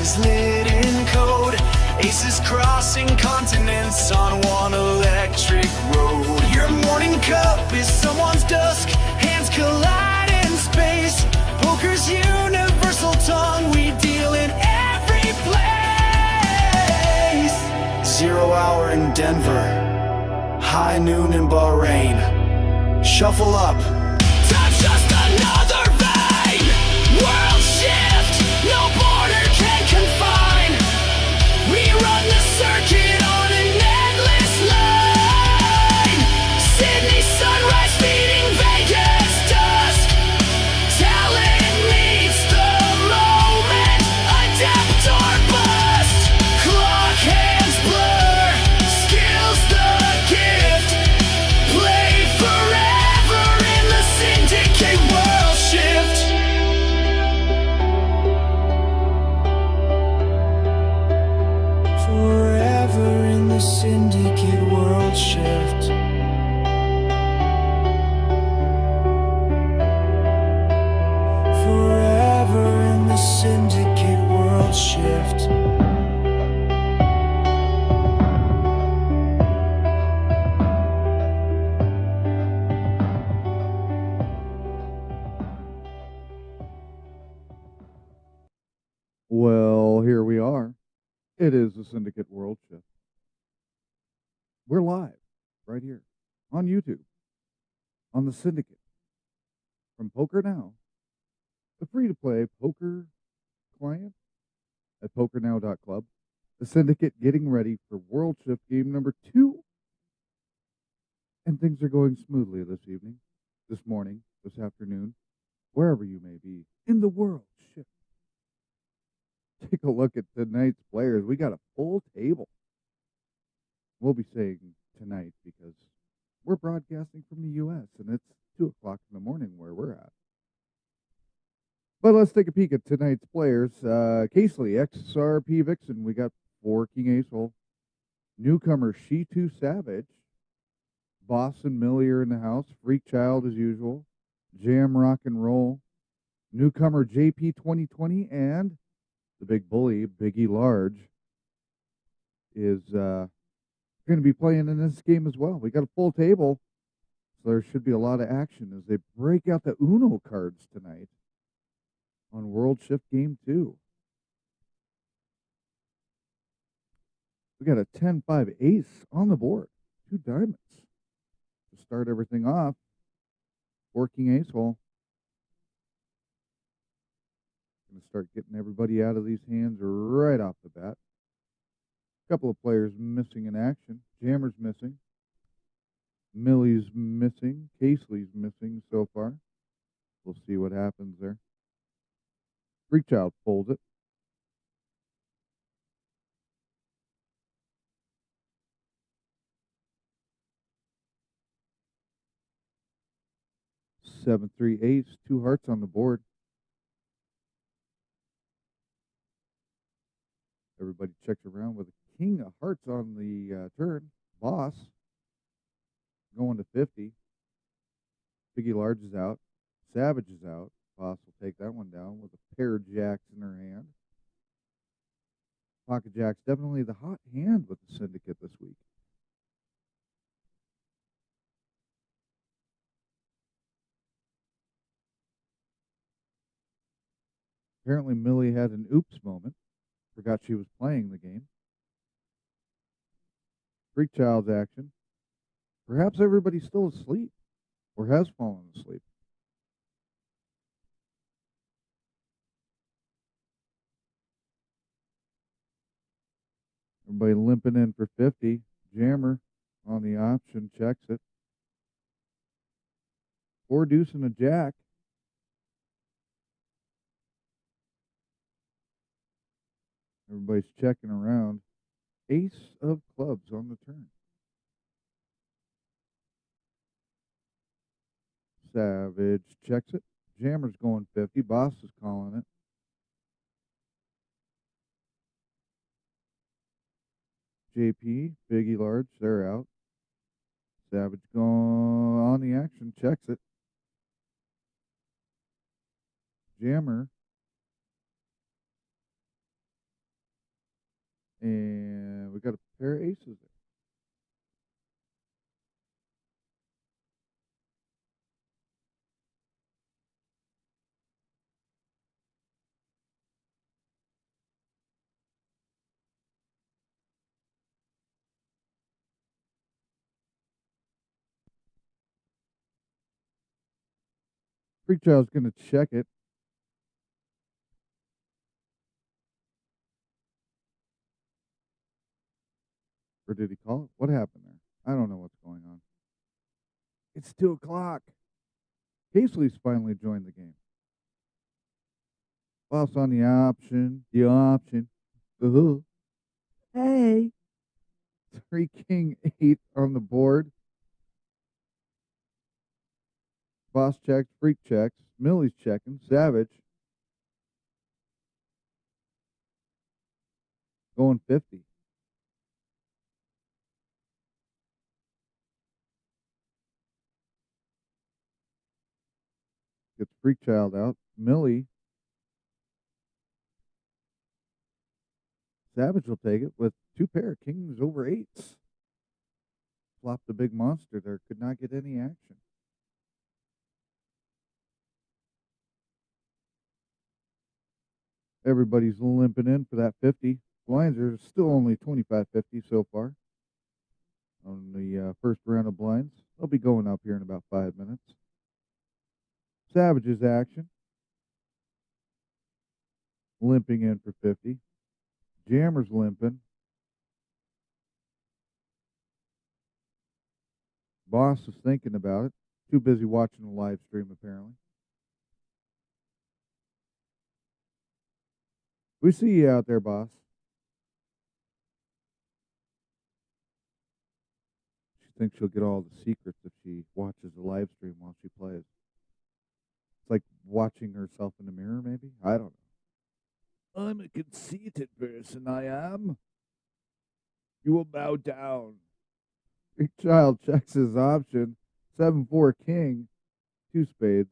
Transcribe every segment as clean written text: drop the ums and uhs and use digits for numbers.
is lit in code. Aces crossing continents on one electric road. Your morning cup is someone's dusk. Hands collide in space. Poker's universal tongue. We deal in every place. 0 hour in Denver. High noon in Bahrain. Shuffle up. Time's just another vein. World shift. No border can confine. We run the circuit on an endless line. Sydney sunrise feeding Vegas dusk. Talent meets the moment. Adapt or bust. Clock hands blur. Skills the gift. Play forever in the Syndicate world shift. Forever in the Syndicate world shift. Forever in the Syndicate world shift. Well, here we are. It is the Syndicate World Shift. We're live right here on YouTube on the Syndicate from PokerNow, the free-to-play poker client at PokerNow.club. The Syndicate getting ready for World Shift game number 2. And things are going smoothly this evening, this morning, this afternoon, wherever you may be in the World Shift. Take a look at tonight's players. We got a full table. We'll be saying tonight because we're broadcasting from the U.S. and it's 2 o'clock in the morning where we're at. But let's take a peek at tonight's players. Casely, XRP Vixen. We got 4 King Ace Hole. Newcomer She2 Savage. Boston Millier in the house. Freak Child as usual. Jam Rock and Roll. Newcomer JP 2020 and the big bully, Biggie Large, is going to be playing in this game as well. We got a full table, so there should be a lot of action as they break out the Uno cards tonight on World Shift Game 2. We got a 10-5 ace on the board, 2 diamonds. To start everything off, 4 King Ace Hole. Going to start getting everybody out of these hands right off the bat. A couple of players missing in action. Jammer's missing. Millie's missing. Casely's missing so far. We'll see what happens there. Freak Child folds it. Seven, 3, ace, 2 hearts on the board. Everybody checks around with a king of hearts on the turn. Boss going to 50. Biggie Large is out. Savage is out. Boss will take that one down with a pair of jacks in her hand. Pocket Jack's definitely the hot hand with the Syndicate this week. Apparently Millie had an oops moment. Forgot she was playing the game. Freak Child's action. Perhaps everybody's still asleep or has fallen asleep. Everybody limping in for 50. Jammer on the option checks it. 4 deuce and a jack. Everybody's checking around. Ace of clubs on the turn. Savage checks it. Jammer's going 50. Boss is calling it. JP, Biggie Large, they're out. Savage going on the action, checks it. Jammer And we got a pair of aces there. Freak Child's going to check it. Or did he call it? What happened there? I don't know what's going on. It's 2 o'clock. Casely's finally joined the game. Boss on the option. The option. Uh-huh. Hey. 3 king 8 on the board. Boss checks. Freak checks. Millie's checking. Savage. Going 50. Gets Freak Child out. Millie. Savage will take it with 2 pair of kings over 8s. Flopped the big monster there. Could not get any action. Everybody's limping in for that 50. Blinds are still only 25.50 so far on the first round of blinds. They'll be going up here in about 5 minutes. Savage's action. Limping in for 50. Jammer's limping. Boss is thinking about it. Too busy watching the live stream, apparently. We see you out there, boss. She thinks she'll get all the secrets if she watches the live stream while she plays. It's like watching herself in the mirror, maybe? I don't know. I'm a conceited person, I am. You will bow down. Big Child checks his option. 7-4 king. 2 spades.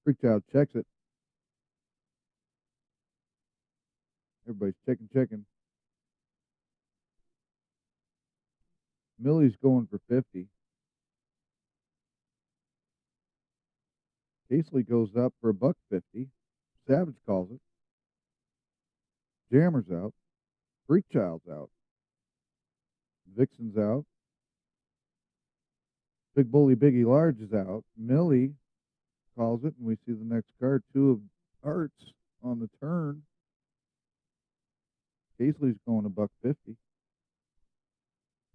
Freak Child checks it. Everybody's checking. Millie's going for 50. Casely goes up for $1.50. Savage calls it. Jammer's out. Freak Child's out. Vixen's out. Big Bully Biggie Large is out. Millie calls it, and we see the next card, 2 of hearts on the turn. Casely's going $1.50.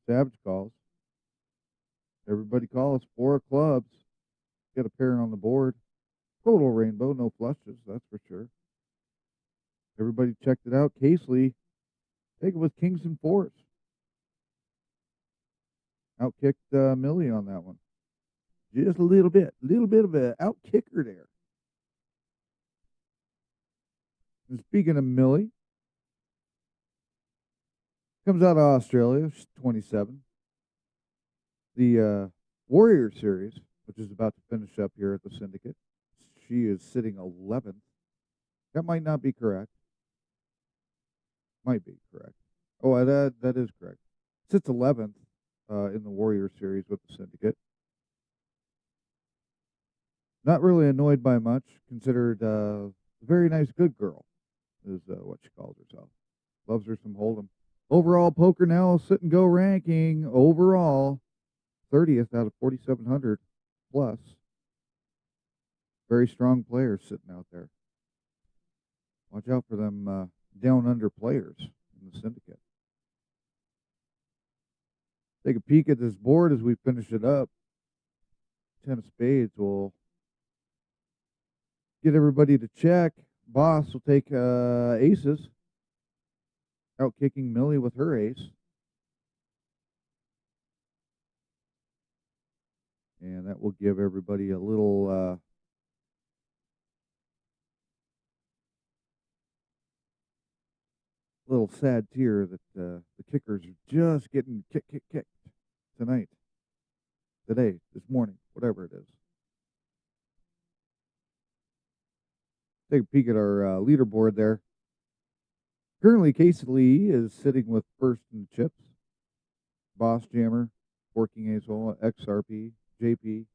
Savage calls. Everybody calls. 4 of clubs. Got a pair on the board. Total rainbow, no flushes, that's for sure. Everybody checked it out. Casely, take it with kings and 4s. Outkicked Millie on that one. Just a little bit of an outkicker there. And speaking of Millie, comes out of Australia. She's 27. The Warrior Series, which is about to finish up here at the Syndicate, she is sitting 11th. That might not be correct. Might be correct. Oh, that is correct. Sits 11th in the Warrior Series with the Syndicate. Not really annoyed by much, considered a very nice good girl, is what she calls herself. Loves her some Hold'em. Overall, PokerNow sit and go ranking. Overall, 30th out of 4,700 plus. Very strong players sitting out there. Watch out for them down under players in the Syndicate. Take a peek at this board as we finish it up. 10 of spades will get everybody to check. Boss will take aces. Out kicking Millie with her ace. And that will give everybody a little sad tear that the kickers are just getting kicked tonight, today, this morning, whatever it is. Take a peek at our leaderboard there. Currently, Casey Lee is sitting with first in the chips. Boss Jammer, Forking Asshole, XRP, JP,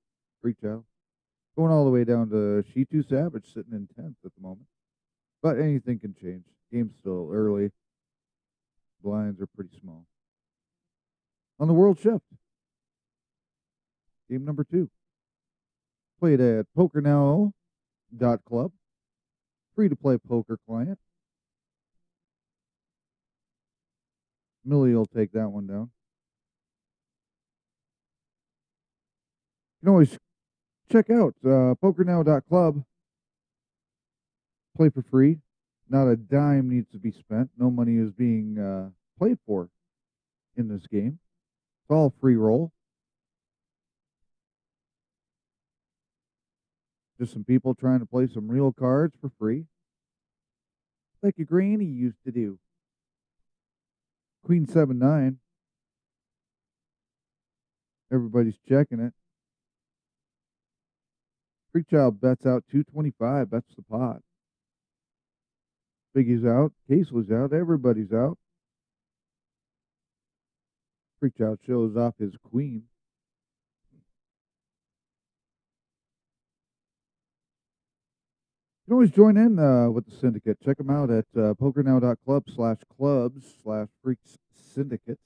Freak Child. Going all the way down to She2 Savage sitting in 10th at the moment. But anything can change. Game's still early. Blinds are pretty small. On the World Shift, game number 2. Played at PokerNow.club. Free to play poker client. Millie will take that one down. You can always check out PokerNow.club. Play for free. Not a dime needs to be spent. No money is being played for in this game. It's all free roll. Just some people trying to play some real cards for free. Like your granny used to do. Queen 7-9. Everybody's checking it. Freak Child bets out 225. Bets the pot. Biggie's out. Casely's out. Everybody's out. Freak Child shows off his queen. You can always join in with the Syndicate. Check them out at pokernow.club/clubs/freaks syndicate.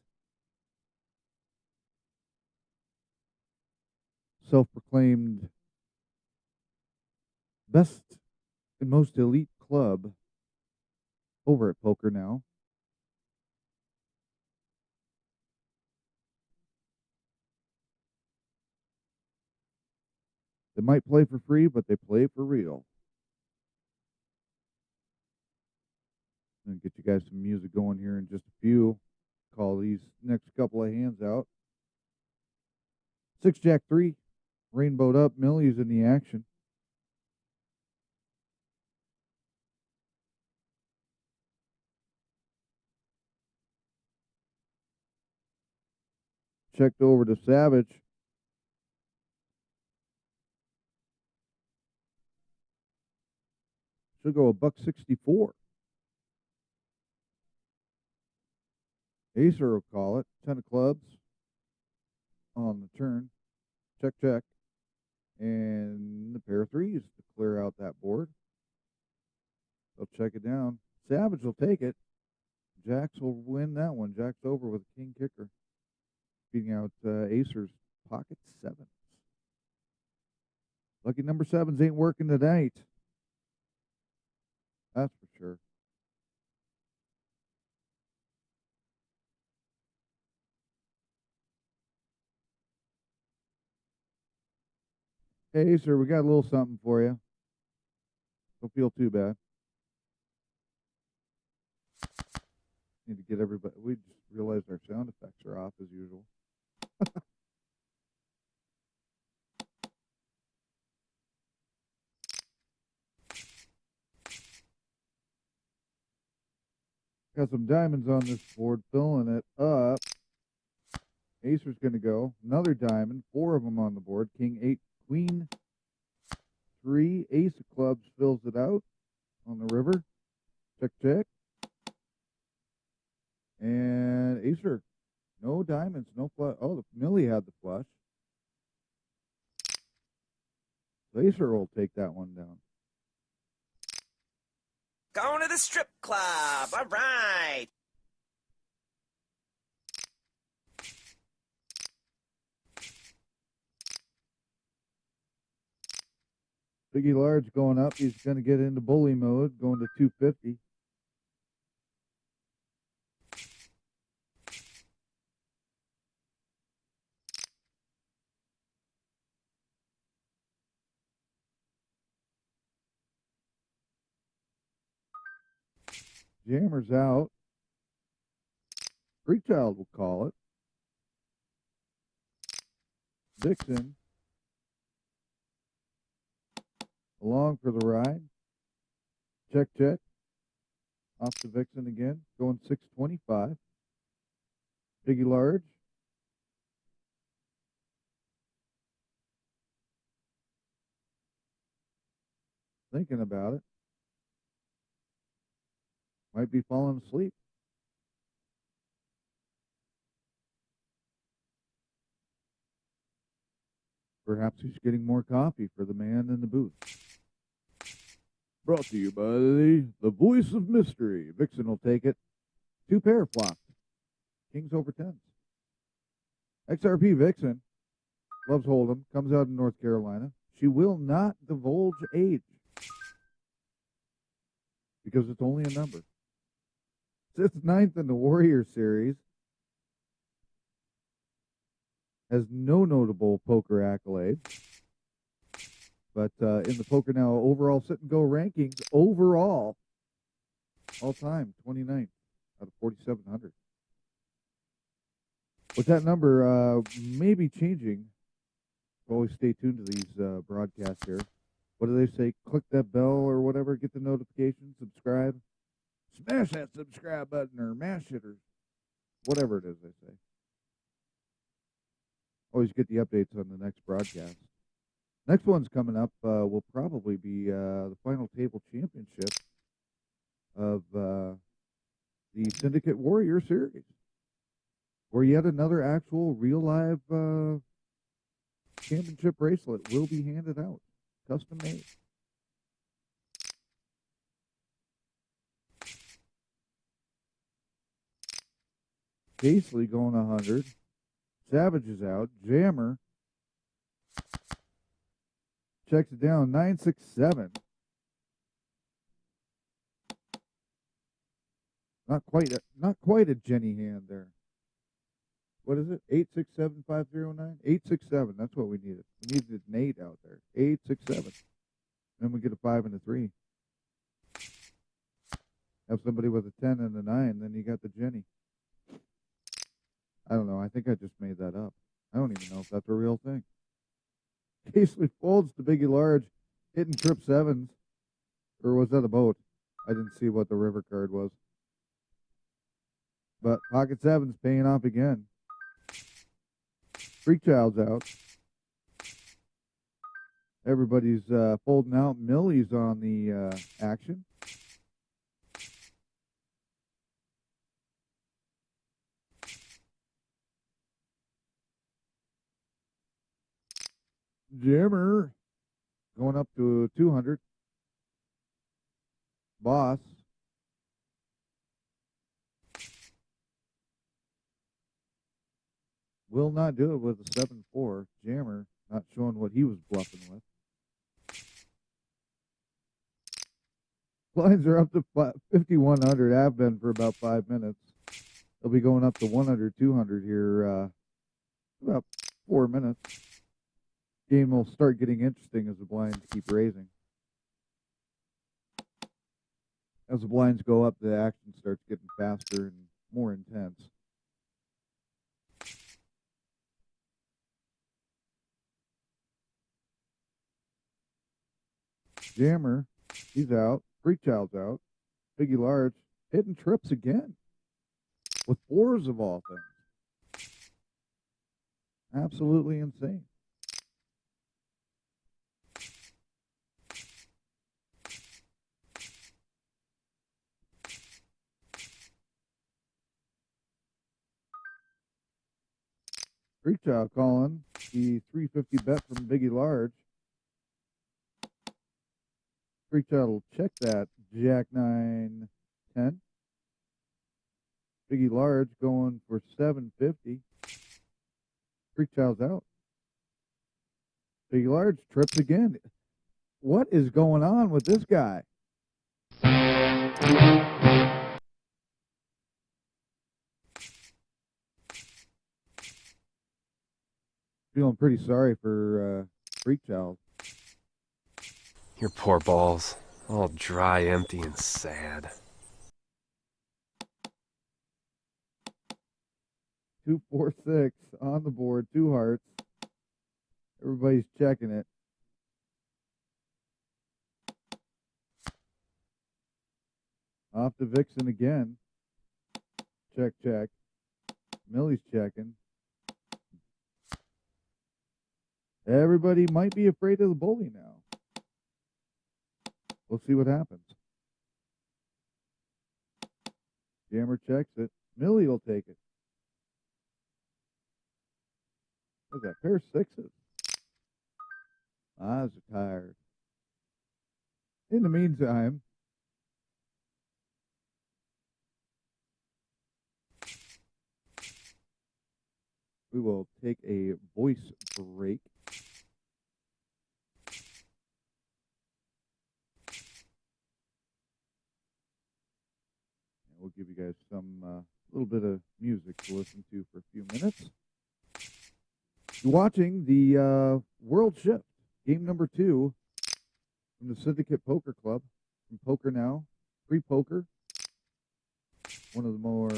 Self-proclaimed best and most elite club over at PokerNow. They might play for free, but they play for real. I'm going to get you guys some music going here in just a few. Call these next couple of hands out. 6-Jack-3. Rainbowed up. Millie's in the action. Checked over to Savage. Should go $1.64. Acer will call it. 10 of clubs on the turn. Check, check. And the pair of threes to clear out that board. They'll check it down. Savage will take it. Jacks will win that one. Jacks over with a king kicker. Beating out Acer's pocket sevens. Lucky number sevens ain't working tonight. That's for sure. Hey, Acer, we got a little something for you. Don't feel too bad. Need to get everybody. We just realized our sound effects are off as usual. Got some diamonds on this board, filling it up. Acer's going to go. Another diamond. 4 of them on the board. King 8, Queen 3. Ace of clubs fills it out on the river. Check, check. And Acer. No diamonds, no flush. Oh, Millie had the flush. So Acer will take that one down. Going to the strip club. All right. Biggie Large going up. He's going to get into bully mode, going to 250. Jammer's out. Freak Child will call it. Vixen. Along for the ride. Check, check. Off to Vixen again. Going 625. Biggie Large. Thinking about it. Might be falling asleep. Perhaps he's getting more coffee for the man in the booth. Brought to you by the voice of mystery. Vixen will take it. 2 pair flopped. Kings over 10s. XRP Vixen loves Hold'em. Comes out in North Carolina. She will not divulge age because it's only a number. Sits 9th in the Warrior Series. Has no notable poker accolades. But in the PokerNow overall sit and go rankings, overall, all time, 29th out of 4,700. With that number may be changing. Always stay tuned to these broadcasts here. What do they say? Click that bell or whatever, get the notification, subscribe. Smash that subscribe button or mash it or whatever it is they say. Always get the updates on the next broadcast. Next one's coming up will probably be the final table championship of the Syndicate Warrior Series, where yet another actual real live championship bracelet will be handed out, custom made. Paisley going 100. Savage is out. Jammer checks it down, 967. Not quite a Jenny hand there. What is it? 867-5009? 867. That's what we needed. We needed an 8 out there. 867. Then we get a 5 and a 3. Have somebody with a 10 and a 9, then you got the Jenny. I don't know. I think I just made that up. I don't even know if that's a real thing. Casely folds to Biggie Large, hitting trip 7s. Or was that a boat? I didn't see what the river card was. But pocket 7's paying off again. Freak Child's out. Everybody's folding out. Millie's on the action. Jammer going up to 200. Boss. Will not do it with a 7-4. Jammer not showing what he was bluffing with. Blinds are up to 5,100. Have been for about 5 minutes. They'll be going up to 100, 200 here about 4 minutes. Game will start getting interesting as the blinds keep raising. As the blinds go up, the action starts getting faster and more intense. Jammer, he's out. Freak Child's out. Biggie Large hitting trips again with 4s of all things. Absolutely insane. Freak Child calling the 350 bet from Biggie Large. Freak Child will check that Jack 9 10. Biggie Large going for 750. Freak Child's out. Biggie Large trips again. What is going on with this guy? Feeling pretty sorry for Freak Child. Your poor balls, all dry, empty, and sad. 2, 4, 6 on the board, 2 hearts. Everybody's checking it. Off to Vixen again. Check, check. Millie's checking. Everybody might be afraid of the bully now. We'll see what happens. Jammer checks it. Millie will take it. What's that? Pair of sixes. Eyes are tired. In the meantime, we will take a voice break. And we'll give you guys some little bit of music to listen to for a few minutes. You're watching the World Shift, game number 2 from the Syndicate Poker Club from PokerNow, free poker. One of the more,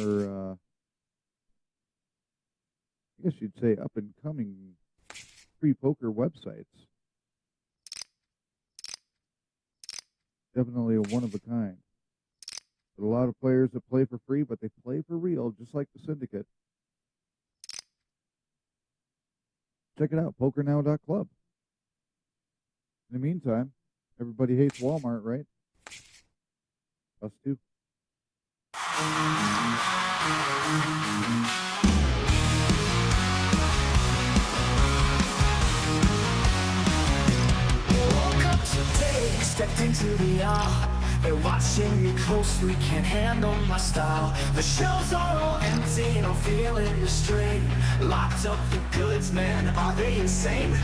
I guess you'd say, up and coming free poker websites. Definitely a one of a kind. But a lot of players that play for free, but they play for real, just like the Syndicate. Check it out, pokernow.club. In the meantime, everybody hates Walmart, right? Us too. Woke up today, stepped into the aisle. They're watching me closely, can't handle my style. The shelves are all empty and I'm feeling restrained. Locked up the goods, man, are they insane?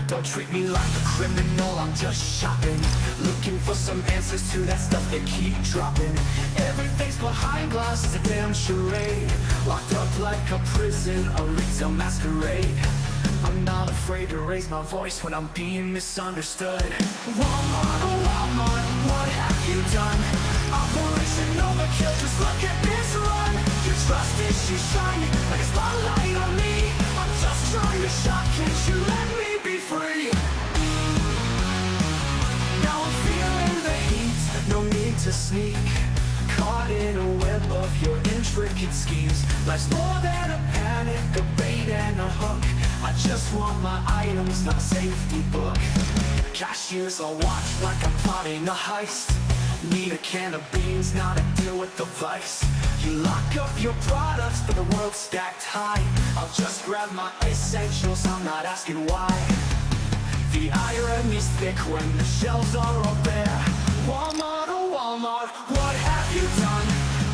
Don't treat me like a criminal, I'm just shopping. Looking for some answers to that stuff they keep dropping. Everything's behind glass, it's a damn charade. Locked up like a prison, a retail masquerade. I'm not afraid to raise my voice when I'm being misunderstood. Walmart, oh Walmart, what have you done? Operation Overkill, just look at this run. Your trust issues shine like a spotlight on me. I'm just trying to shop, can't you let me be free? Now I'm feeling the heat, no need to sneak. Caught in a web of your intricate schemes. Life's more than a panic, a bait and a hook. I just want my items, not a safety book. Cashiers are watch like I'm plotting a heist. Need a can of beans, not a deal with the vice. You lock up your products, but the world's stacked high. I'll just grab my essentials, I'm not asking why. The irony's thick when the shelves are all bare. Walmart, oh Walmart, what have you done?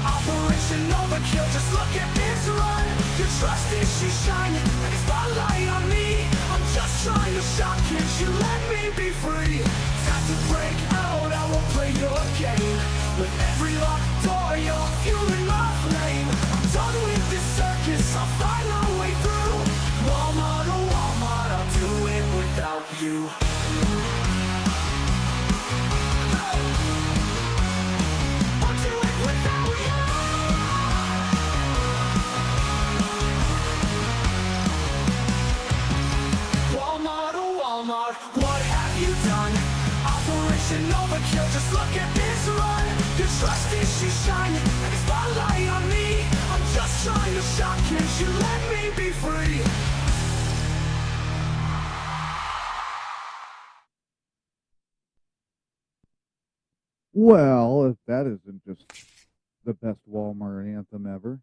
Operation Overkill, just look at this run. Your trust issues shining like a spotlight on me. I'm just trying to shop, can't you let me be free? Time to break out, I won't play your game. With every locked door, you're fueling my flame. I'm done with this circus, I'll find my way through. Walmart, oh Walmart, I'll do it without you. I'll do it without you. Walmart, oh Walmart, what have you done? Operation Overkill, just look at this run. Your trust issues shining like a spotlight on me. I'm just trying to shop, can't you let me be free? Well, if that isn't just the best Walmart anthem ever.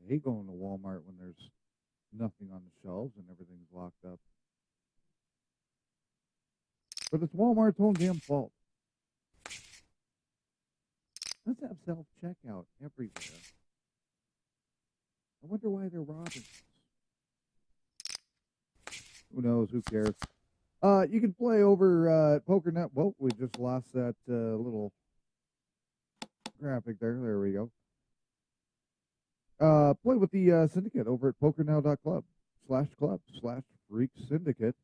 I hate going to Walmart when there's nothing on the shelves and everything's locked up. But it's Walmart's own damn fault. Let's have self-checkout everywhere. I wonder why they're robbing us. Who knows? Who cares? You can play over at PokerNow. Well, we just lost that little graphic there. There we go. Play with the Syndicate over at pokernow.club/club/freak syndicate.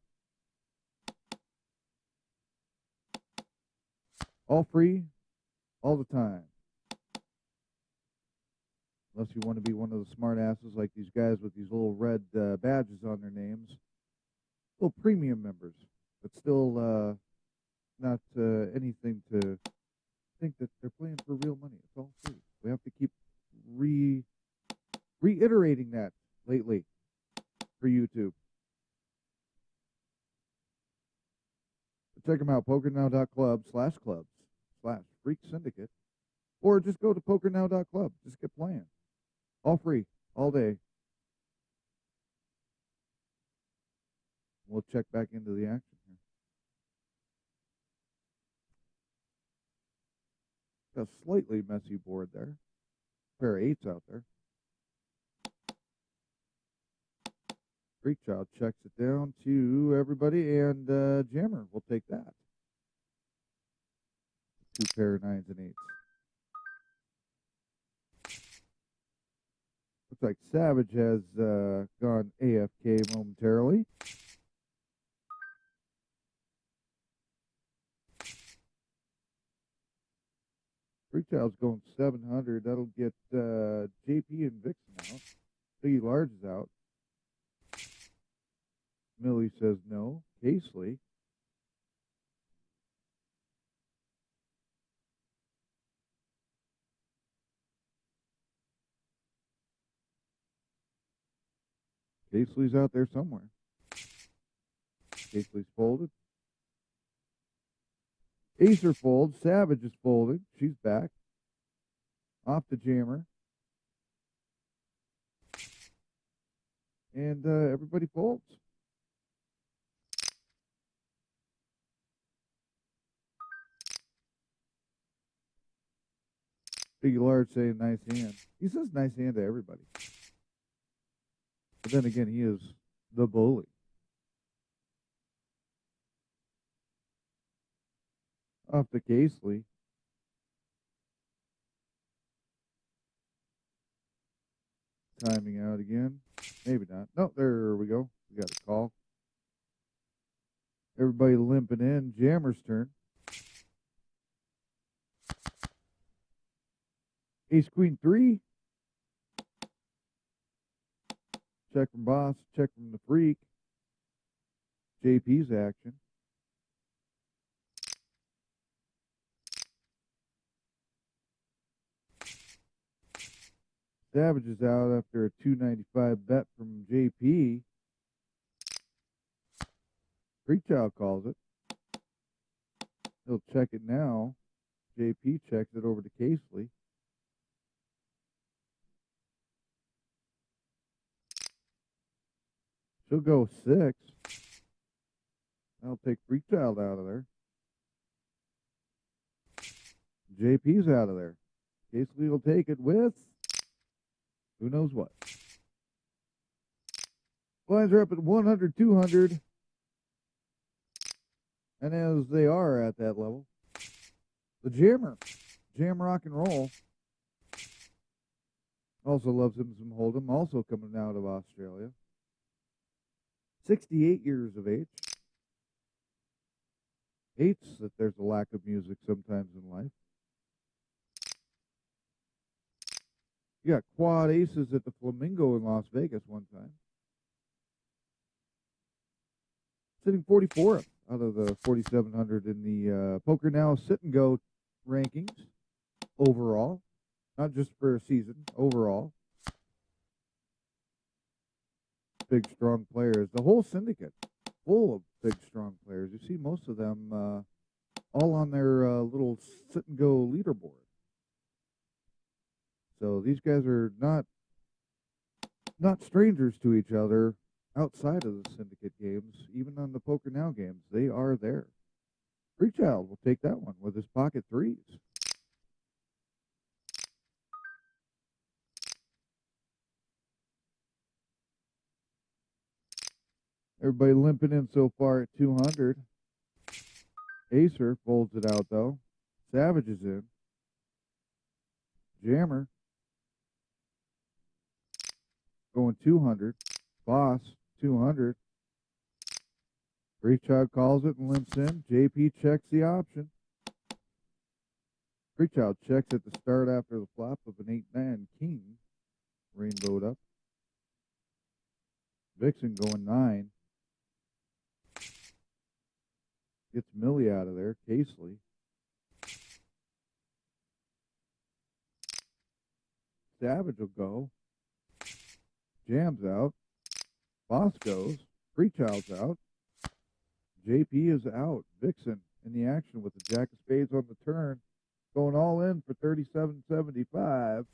All free, all the time. Unless you want to be one of the smart asses like these guys with these little red badges on their names. Little premium members, but still not anything to think that they're playing for real money. It's all free. We have to keep reiterating that lately for YouTube. Check them out, pokernow.club/clubs/freak syndicate, Or just go to PokerNow.club. Just get playing. All free, all day. We'll check back into the action here. Got a slightly messy board there. Pair of eights out there. Freak Child checks it down to everybody, and Jammer will take that. Two pair of nines and eights. Looks like Savage has gone AFK momentarily. Freak Child's going 700. That'll get JP and Vixen out. Biggie Large is out. Millie says no. Casely. Casely's out there somewhere. Casely's folded. Acer folds. Savage is folded. She's back. Off the Jammer. And everybody folds. Big Large saying nice hand. He says nice hand to everybody. But then again, he is the bully. Off the Casely. Timing out again. Maybe not. No, there we go. We got a call. Everybody limping in. Jammer's turn. Ace Queen 3. Check from Boss. Check from the Freak. JP's action. Savage is out after a 295 bet from JP. Freak Child calls it. He'll check it now. JP checks it over to Casely. She'll go 6. I'll take Freak Child out of there. JP's out of there. Casely will take it with who knows what. Blinds are up at 100, 200. And as they are at that level, the Jammer, Jam Rock and Roll, also loves him some Hold'em, also coming out of Australia. 68 years of age. Hates that there's a lack of music sometimes in life. You got quad aces at the Flamingo in Las Vegas one time. Sitting 44th out of the 4,700 in the PokerNow sit and go rankings overall. Not just for a season, overall. Big, strong players. The whole syndicate full of big, strong players. You see most of them all on their little sit and go leaderboard. So these guys are not strangers to each other outside of the syndicate games, even on the PokerNow games. They are there. Freak Child will take that one with his pocket threes. Everybody limping in so far at 200. Acer folds it out, though. Savage is in. Jammer going 200. Boss, 200. Freak Child calls it and limps in. JP checks the option. Freak Child checks at the start after the flop of an 8-9 king. Rainbowed up. Vixen going 9. Gets Millie out of there. Casely. Savage will go. Jam's out. Boss goes. Freak Child's out. JP is out. Vixen in the action with the Jack of Spades on the turn. going all in for $37.75.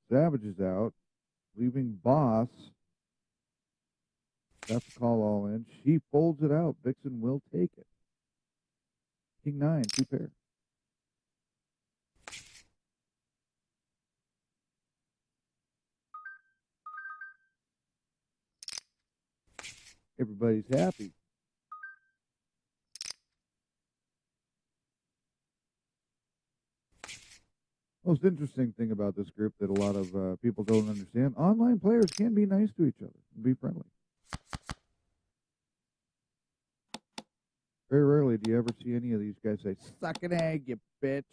Savage is out, leaving Boss. That's a call all in. She folds it out. Vixen will take it. King 9, 2 pair. Everybody's happy. Most interesting thing about this group that a lot of people don't understand, online players can be nice to each other and be friendly. Very rarely do you ever see any of these guys say, "Suck an egg, you bitch."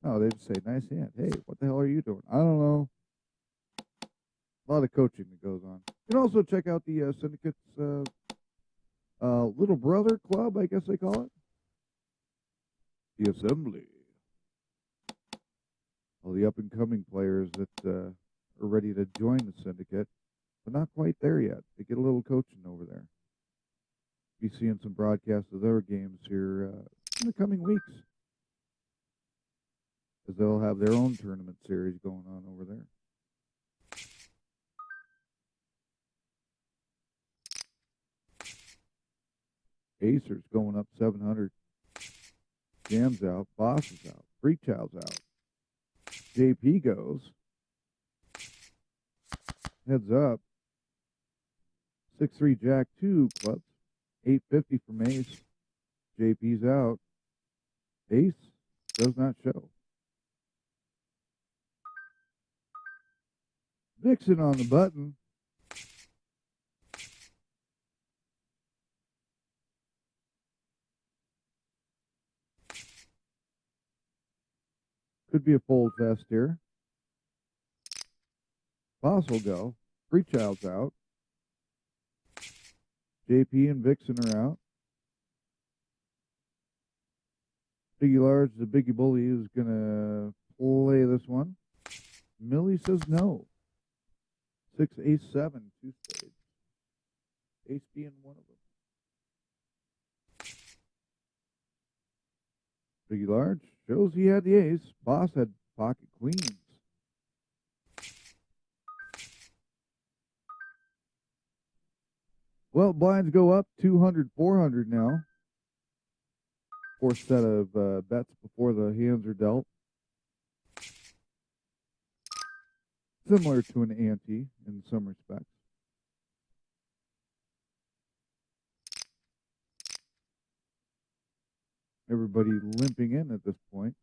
No, they just say, "Nice hand. Hey, what the hell are you doing?" "I don't know." A lot of coaching that goes on. You can also check out the Syndicate's little brother club, I guess they call it. The Assembly. All the up-and-coming players that are ready to join the Syndicate, but not quite there yet. They get a little coaching over there. Be seeing some broadcasts of their games here in the coming weeks, because they'll have their own tournament series going on over there. Acer's going up 700. Jam's out. Boss is out. Freechild's out. JP goes. Heads up. 6-3 Jack 2 clubs. 850 from Ace. JP's out. Ace does not show. Vixen on the button. Could be a fold fest here. Boss will go. Freechild's out. JP and Vixen are out. Biggie Large, the Biggie Bully, is going to play this one. Millie says no. 6, Ace, 7, 2 spades. Ace being one of them. Biggie Large shows he had the ace. Boss had pocket queens. Well, blinds go up 200, 400 now. Fourth set of bets before the hands are dealt. Similar to an ante in some respects. Everybody limping in at this point.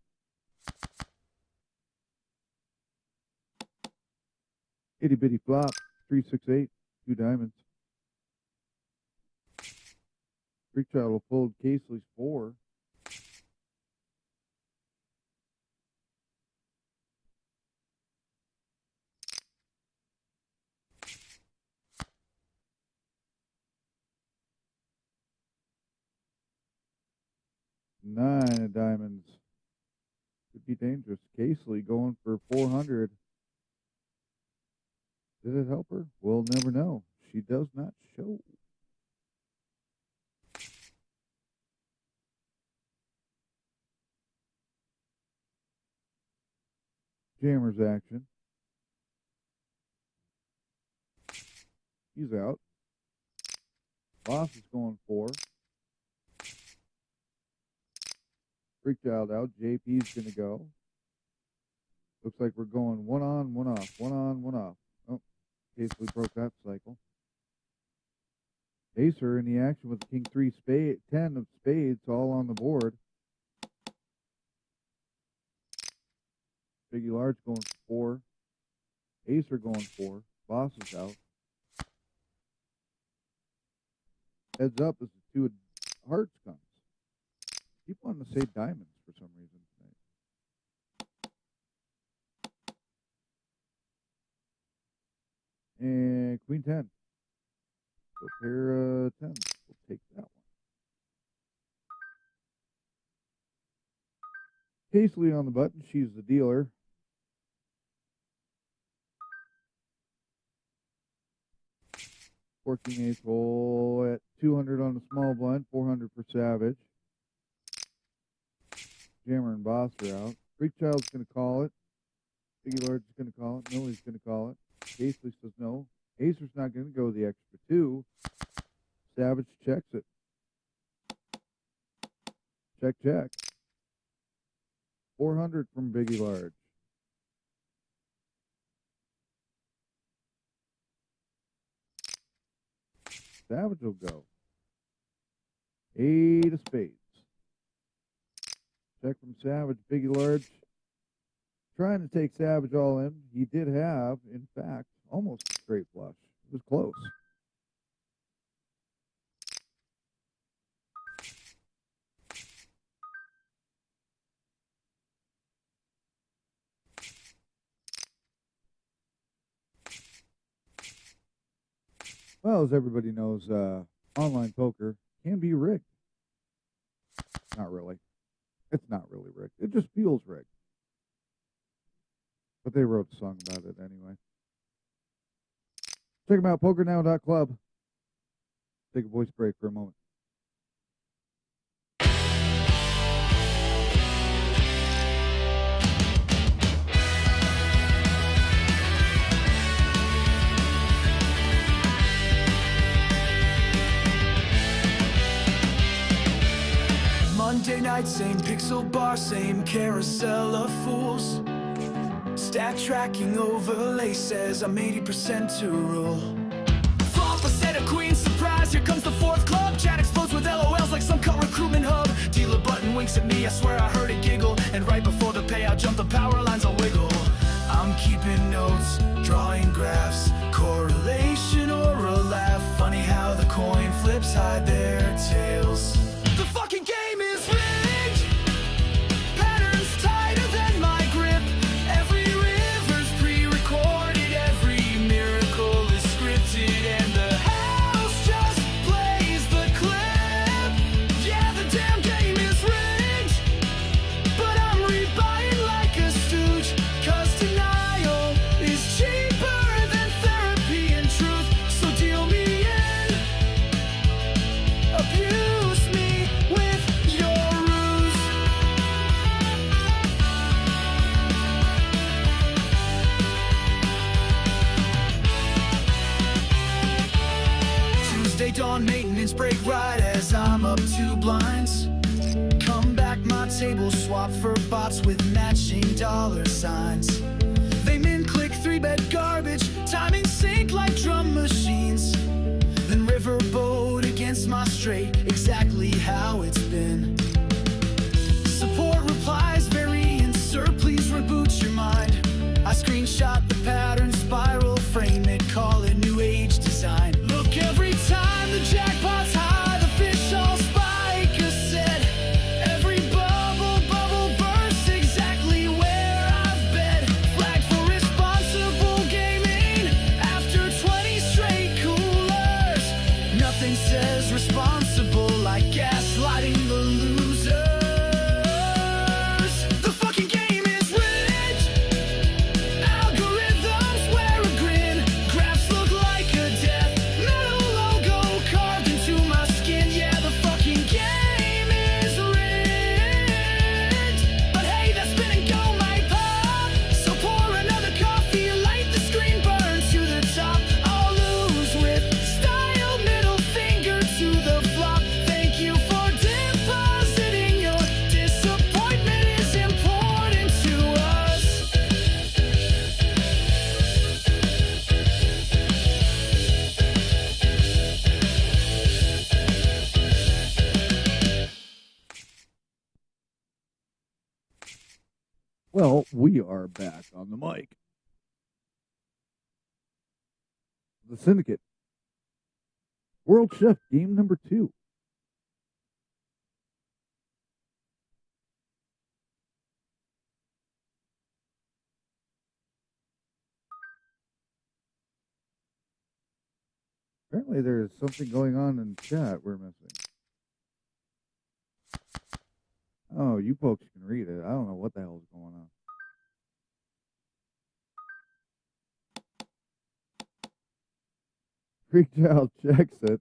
Itty bitty flop, 3-6-8, 2 diamonds. Freechild will fold Casely's 4. Nine of diamonds. Could be dangerous. Casely going for 400. Did it help her? We'll never know. She does not show. Jammers action. He's out. Boss is going 4. Freakchild out. JP's going to go. Looks like we're going 1 on, 1 off. 1 on, 1 off. Oh, Casely broke that cycle. Acer in the action with the King 3 spade, 10 of spades all on the board. Biggie Large going for 4. Acer going 4. Boss is out. Heads up as the 2 of hearts comes. Keep wanting to say diamonds for some reason tonight. And Queen 10. So pair 10. We'll take that one. Casely on the button. She's the dealer. 14 ace hole at 200 on the small blind, 400 for Savage. Jammer and Boss are out. Freak Child's going to call it. Biggie Large is going to call it. Millie's going to call it. Casely says no. Acer's not going to go the extra 2. Savage checks it. Check, check. 400 from Biggie Large. Savage will go. 8 of spades. Check from Savage. Biggie Large trying to take Savage all in. He did have, in fact, almost a straight flush. It was close. Well, as everybody knows, online poker can be rigged. Not really. It's not really rigged. It just feels rigged. But they wrote a song about it anyway. Check them out, pokernow.club. Take a voice break for a moment. Monday night, same pixel bar, same carousel of fools. Stat tracking overlay says I'm 80% to rule. Flop a set of queens, surprise, here comes the 4th club. Chat explodes with LOLs like some cut recruitment hub. Dealer button winks at me, I swear I heard it giggle. And right before the payout jump, the power lines will wiggle. I'm keeping notes, drawing graphs, correlation or a laugh. Funny how the coin flips hide their tails. The fucking game is rigged. Patterns tighter than my grip. Every river's pre-recorded. Every miracle is scripted. And the house just plays the clip. Yeah, the damn game is rigged. But I'm rebuying like a stooge. Cause denial is cheaper than therapy and truth. So deal me in. Abuse me with your ruse. Tuesday dawn maintenance break right as I'm up 2 blinds. Come back, my table swap for bots with matching dollar signs. They min click 3-bet garbage, timing sync like drum machines. Then riverboat against my straight, exactly how it's been. Support replies, variant, sir, please reboot your mind. I screenshot the pattern, spiral, frame it, call it new age design. Look, every time the jackpot's high, the fish all spike a set. Every bubble bursts exactly where I've bet. Flag for responsible gaming after 20 straight coolers. Nothing says responsible like gaslighting the losers. The fucking game is rigged. Algorithms wear a grin. Graphs look like a death metal logo carved into my skin. Yeah, the fucking game is rigged. But hey, that spin and go might pop. So pour another coffee, light the screen, burn to the top. I'll lose with style, middle finger to the flop. Thank you for depositing your disappointment is important to us. Well, we are back on the mic. The Syndicate. World Chef, game number 2. Apparently there's something going on in chat we're missing. Oh, you folks can read it. I don't know what the hell's going on. Freak Child checks it.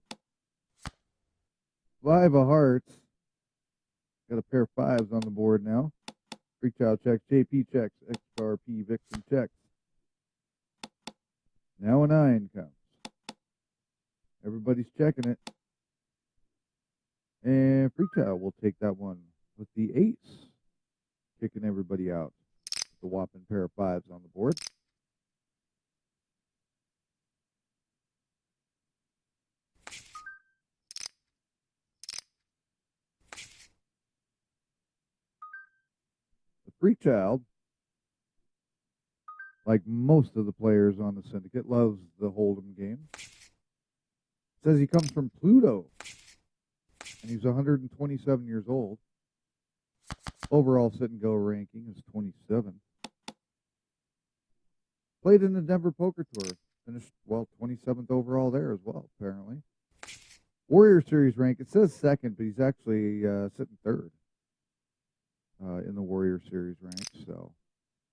5 of hearts. Got a pair of 5s on the board now. Freak Child checks. JP checks. XRP Vixen checks. Now a 9 comes. Everybody's checking it. And Freak Child will take that one with the ace. Kicking everybody out. The whopping pair of 5s on the board. The Freak Child, like most of the players on the Syndicate, loves the Hold'em game. Says he comes from Pluto, and he's 127 years old. Overall sit and go ranking is 27. Played in the Denver Poker Tour. Finished, 27th overall there as well, apparently. Warrior Series rank, it says second, but he's actually sitting third in the Warrior Series rank. So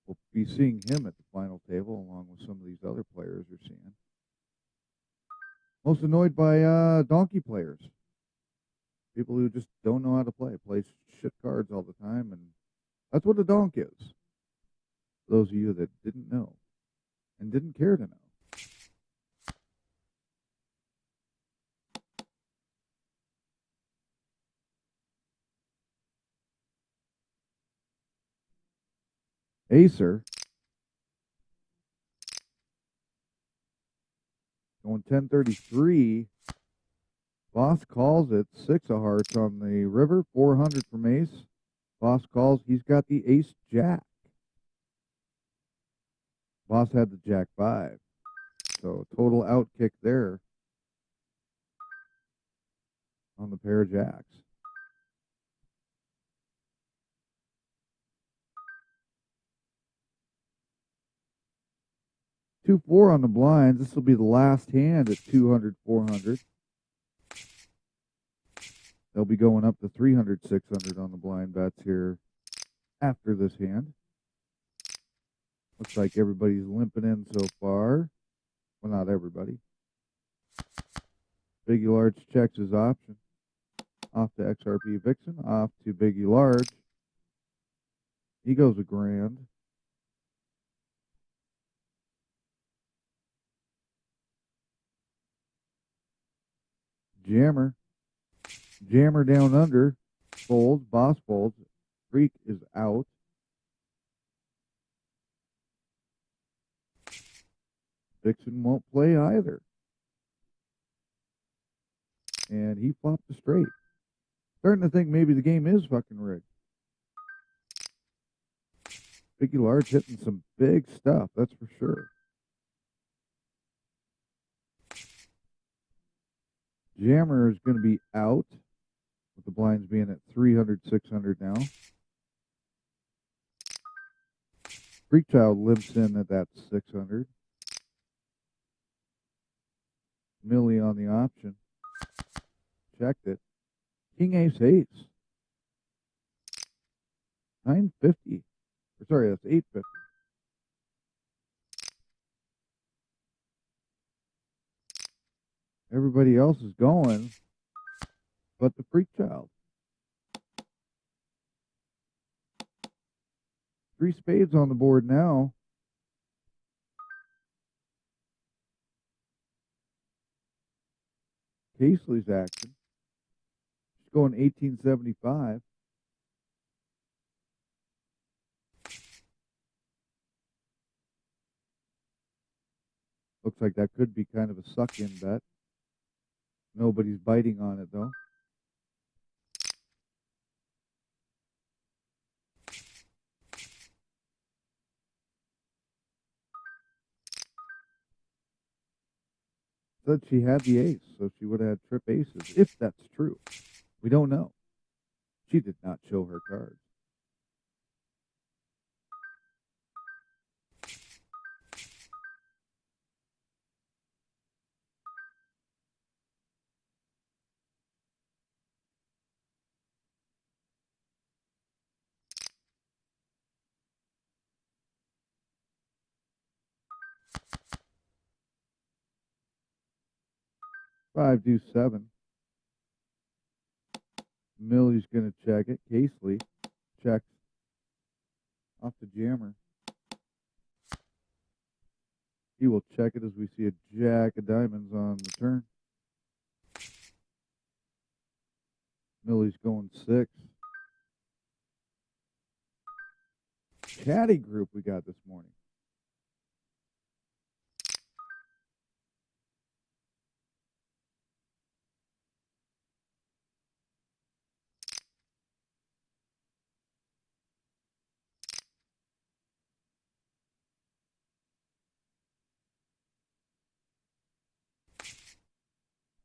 we'll be seeing him at the final table along with some of these other players you're seeing. Most annoyed by donkey players. People who just don't know how to play shit cards all the time, and that's what a donk is. Those of you that didn't know and didn't care to know. Acer going 1033. Boss calls it. 6 of hearts on the river. 400 from ace. Boss calls. He's got the ace jack. Boss had the jack 5. So total out kick there on the pair of jacks. Two, 4 on the blinds. This will be the last hand at 200, 400. They'll be going up to 300, 600 on the blind bets here after this hand. Looks like everybody's limping in so far. Well, not everybody. Biggie Large checks his option. Off to XRP Vixen. Off to Biggie Large. He goes a grand. Jammer. Jammer down under. Folds. Boss folds. Freak is out. Vixen won't play either. And he flopped a straight. Starting to think maybe the game is fucking rigged. Biggie Large hitting some big stuff, that's for sure. Jammer is going to be out, with the blinds being at 300, 600 now. Freak Child limps in at that 600. Millie on the option. Checked it. King Ace Ace. 950. Sorry, that's 850. Everybody else is going, but the Freak Child. 3 spades on the board now. Casely's action. She's going 1875. Looks like that could be kind of a suck-in bet. Nobody's biting on it, though. Said she had the ace, so she would have had trip aces, if that's true. We don't know. She did not show her cards. 5-7. Millie's going to check it. Casely checks off the jammer. He will check it as we see a jack of diamonds on the turn. Millie's going 6. Chatty group we got this morning.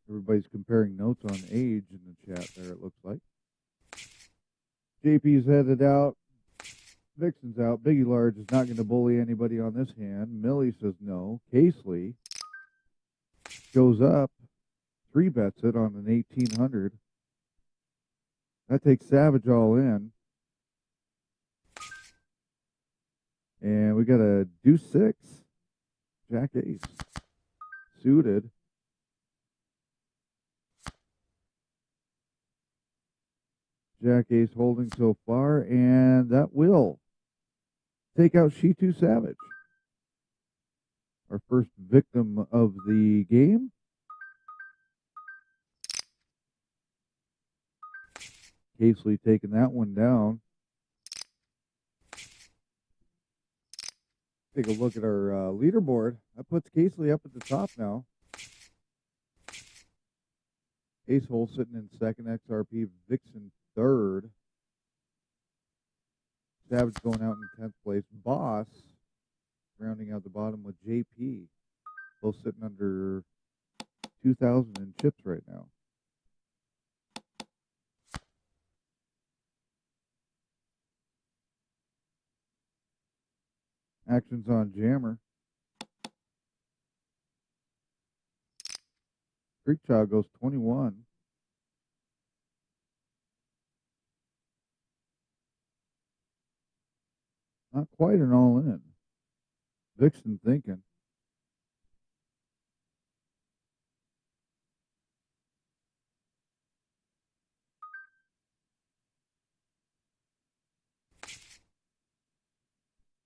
Everybody's comparing notes on age in the chat there, it looks like. JP's headed out. Vixen's out. Biggie Large is not going to bully anybody on this hand. Millie says no. Casely goes up. 3-bets it on an 1800. That takes Savage all in. And we got a deuce 6. Jack ace. Suited. Jack ace holding so far, and that will take out She-2 Savage. Our first victim of the game. Casely taking that one down. Take a look at our leaderboard. That puts Casely up at the top now. Ace Hole sitting in second, XRP, Vixen third. Savage going out in 10th place. Boss rounding out the bottom with JP. Both sitting under 2,000 in chips right now. Actions on Jammer. Creek Child goes 21. Not quite an all-in. Vixen thinking.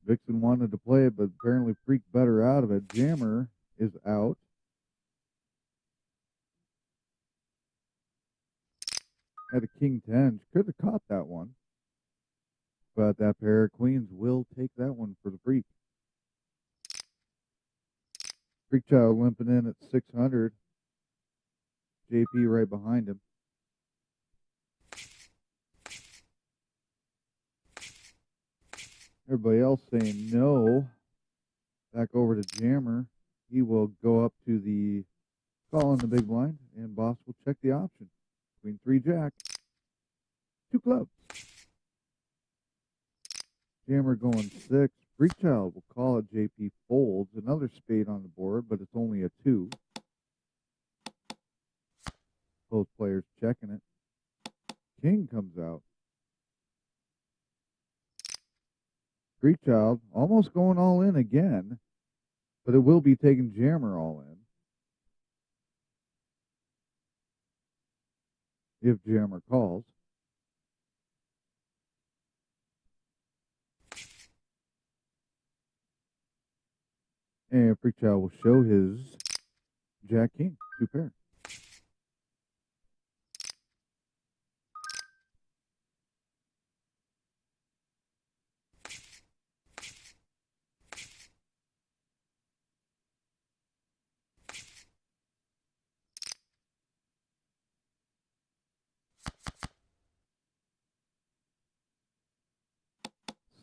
Vixen wanted to play it, but apparently freaked better out of it. Jammer is out. Had a king 10. Could have caught that one. But that pair of queens will take that one for the freak. Freak Child limping in at 600. JP right behind him. Everybody else saying no. Back over to Jammer. He will go up to the call in the big blind, and Boss will check the option. Queen 3 Jack. 2 clubs. Jammer going 6. Freak Child will call it. JP folds. Another spade on the board, but it's only a 2. Both players checking it. King comes out. Freak Child almost going all in again, but it will be taking Jammer all in if Jammer calls. And Freak Child will show his Jack King, 2 pair.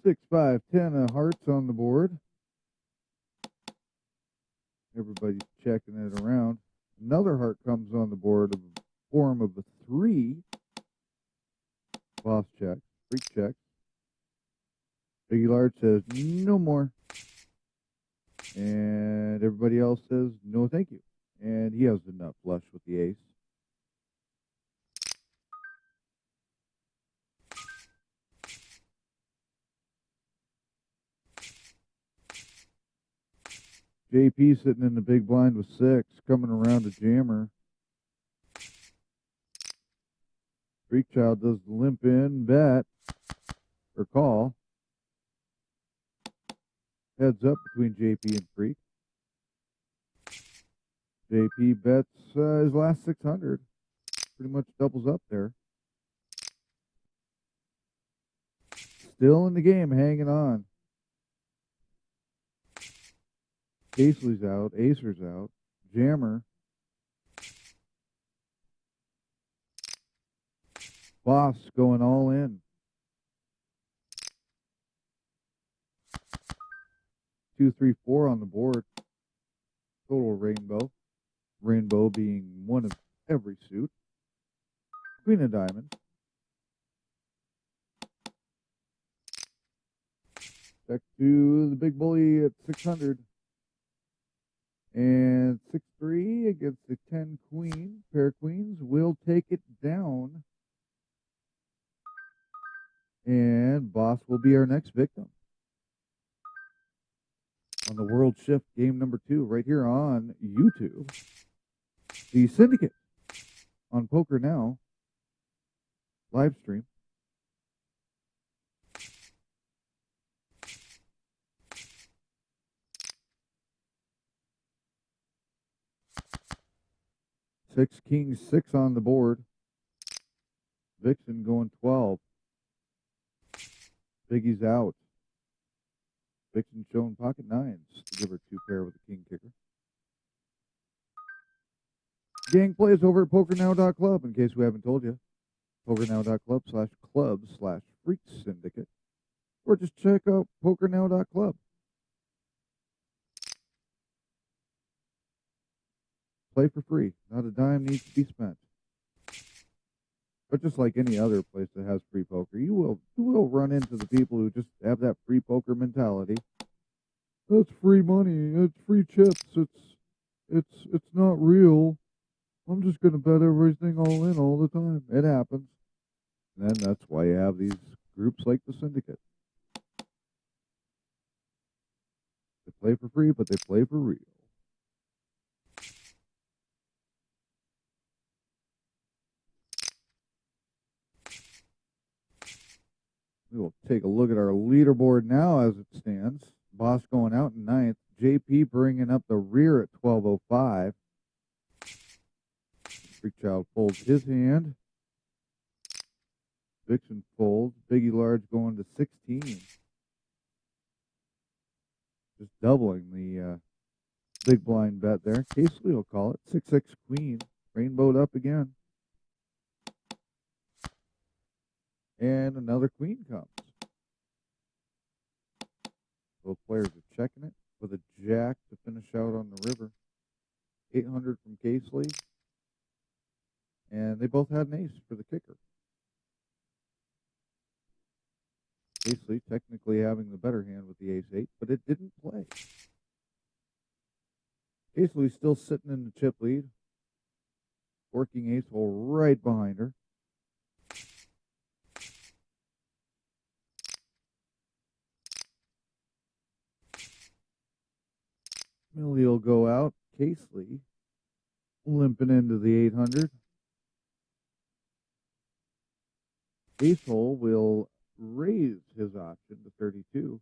Six, 5, 10 of hearts on the board. Everybody's checking it around. Another heart comes on the board in the form of a 3. Boss checks. Freak checks. Biggie Large says no more. And everybody else says no thank you. And he has enough flush with the ace. JP sitting in the big blind with 6, coming around to Jammer. Freak Child does the limp in bet or call. Heads up between JP and Freak. JP bets his last 600. Pretty much doubles up there. Still in the game, hanging on. Casely's out. Acer's out. Jammer. Boss going all in. 2, 3, 4 on the board. Total rainbow. Rainbow being one of every suit. Queen of diamonds. Back to the big bully at 600. And 6-3 against the 10 queen. Pair of queens will take it down. And Boss will be our next victim. On the World Shift game number 2, right here on YouTube. The Syndicate on PokerNow live stream. Six kings, 6 on the board. Vixen going 12. Biggie's out. Vixen showing pocket nines to give her 2 pair with a king kicker. Gang plays over at PokerNow.club, in case we haven't told you. PokerNow.club/club/Freak Syndicate. Or just check out PokerNow.club. Play for free. Not a dime needs to be spent. But just like any other place that has free poker, you will run into the people who just have that free poker mentality. That's free money. It's free chips. It's not real. I'm just gonna bet everything all in all the time. It happens. And then that's why you have these groups like the Syndicate. They play for free, but they play for real. We will take a look at our leaderboard now as it stands. Boss going out in 9th. JP bringing up the rear at 12:05. Freak Child folds his hand. Vixen folds. Biggie Large going to 16. Just doubling the big blind bet there. Casely will call it. 6-6 queen. Rainbowed up again. And another queen comes. Both players are checking it with a jack to finish out on the river. 800 from Casely. And they both had an ace for the kicker. Casely technically having the better hand with the ace-8, but it didn't play. Casely's still sitting in the chip lead. Working ace hole right behind her. Millie will go out. Casely limping into the 800. Ace hole will raise his option to 32.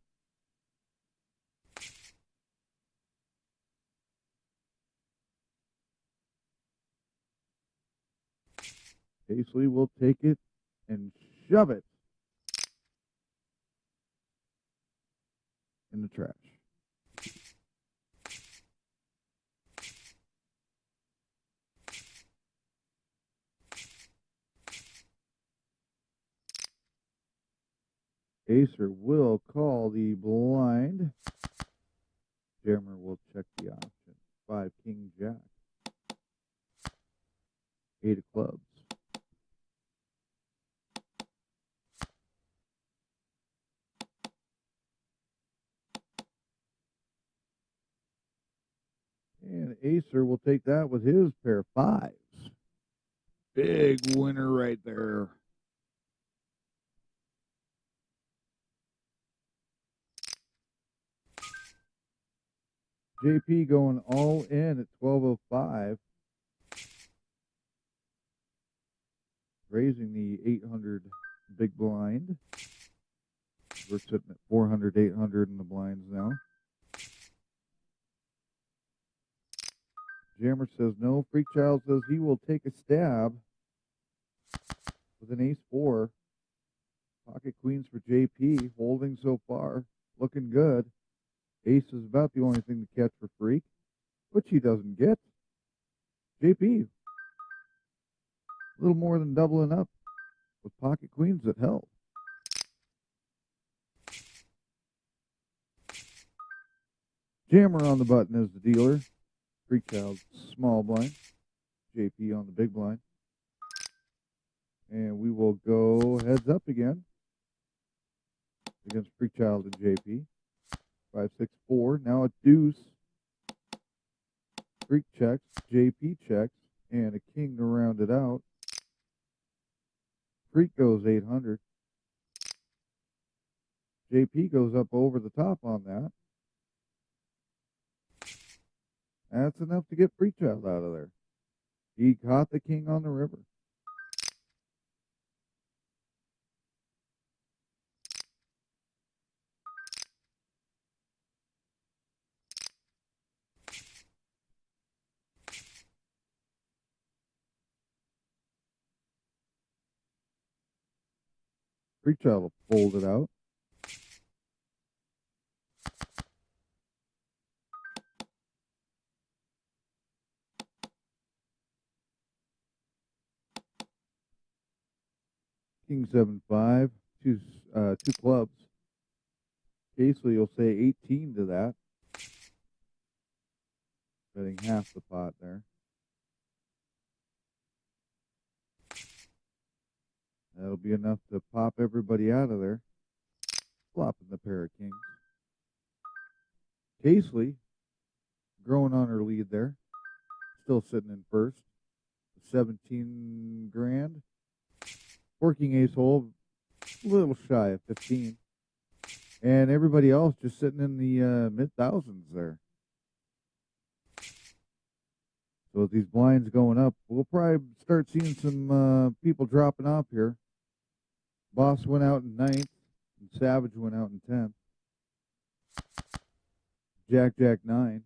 Casely will take it and shove it in the trash. Acer will call the blind. Jammer will check the option. 5 king jack. 8 of clubs. And Acer will take that with his pair of 5s. Big winner right there. JP going all in at 12:05. raising the 800 big blind. We're sitting at 400, 800 in the blinds now. Jammer says no. Freakchild says he will take a stab with an ace-4. Pocket queens for JP, holding so far. Looking good. Ace is about the only thing to catch for Freak, which he doesn't get. JP, a little more than doubling up with pocket queens that held. Jammer on the button is the dealer. Freakchild small blind. JP on the big blind. And we will go heads up again against Freakchild and JP. 5, 6, 4. Now a deuce. Freak checks. JP checks. And a king to round it out. Freak goes 800. JP goes up over the top on that. That's enough to get Freakchild out of there. He caught the king on the river. Freakchild will fold it out. King 7-5, two clubs. Basically, you'll say 18 to that. Betting half the pot there. That'll be enough to pop everybody out of there. Flopping the pair of kings. Casely growing on her lead there. Still sitting in first. 17 grand. Working ace hole, a little shy of 15. And everybody else just sitting in the mid-thousands there. So with these blinds going up, we'll probably start seeing some people dropping off here. Boss went out in 9th, and Savage went out in 10th. Jack, 9.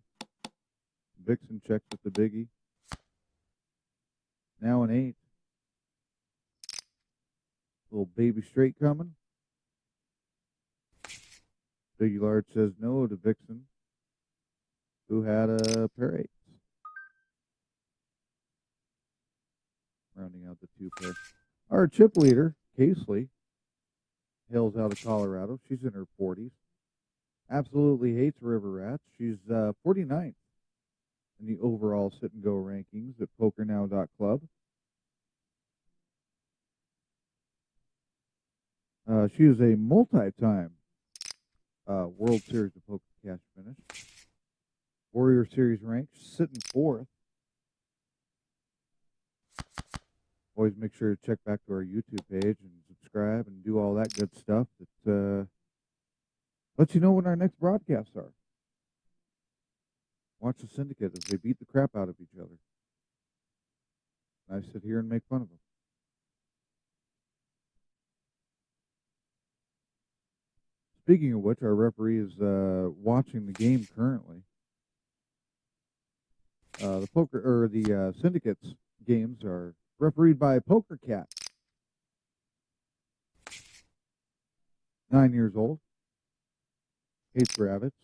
Vixen checks with the biggie. Now an 8. Little baby straight coming. Biggie Large says no to Vixen, who had a pair 8s. Rounding out the 2 pair. Our chip leader, Casely, hails out of Colorado. She's in her 40s. Absolutely hates river rats. She's 49th in the overall sit and go rankings at PokerNow.club. She is a multi-time World Series of Poker cash finish. Warrior Series ranked, sitting 4th. Always make sure to check back to our YouTube page and subscribe and do all that good stuff that lets you know when our next broadcasts are. Watch the Syndicate as they beat the crap out of each other. I sit here and make fun of them. Speaking of which, our referee is watching the game currently. The Syndicate's games are refereed by Poker Cat. 9 years old. Hates rabbits.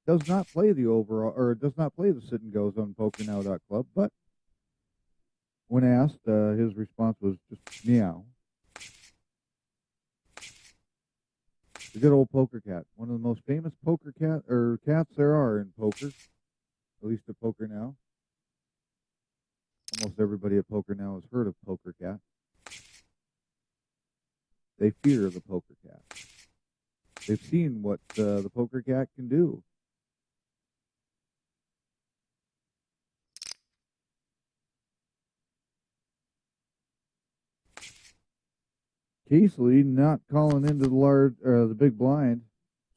Does not play does not play the sit and goes on PokerNow.club, but when asked, his response was just meow. The good old Poker Cat, one of the most famous cats there are in poker, at least at PokerNow. Almost everybody at PokerNow has heard of Poker Cat. They fear the Poker Cat. They've seen what the Poker Cat can do. Casely not calling into the big blind,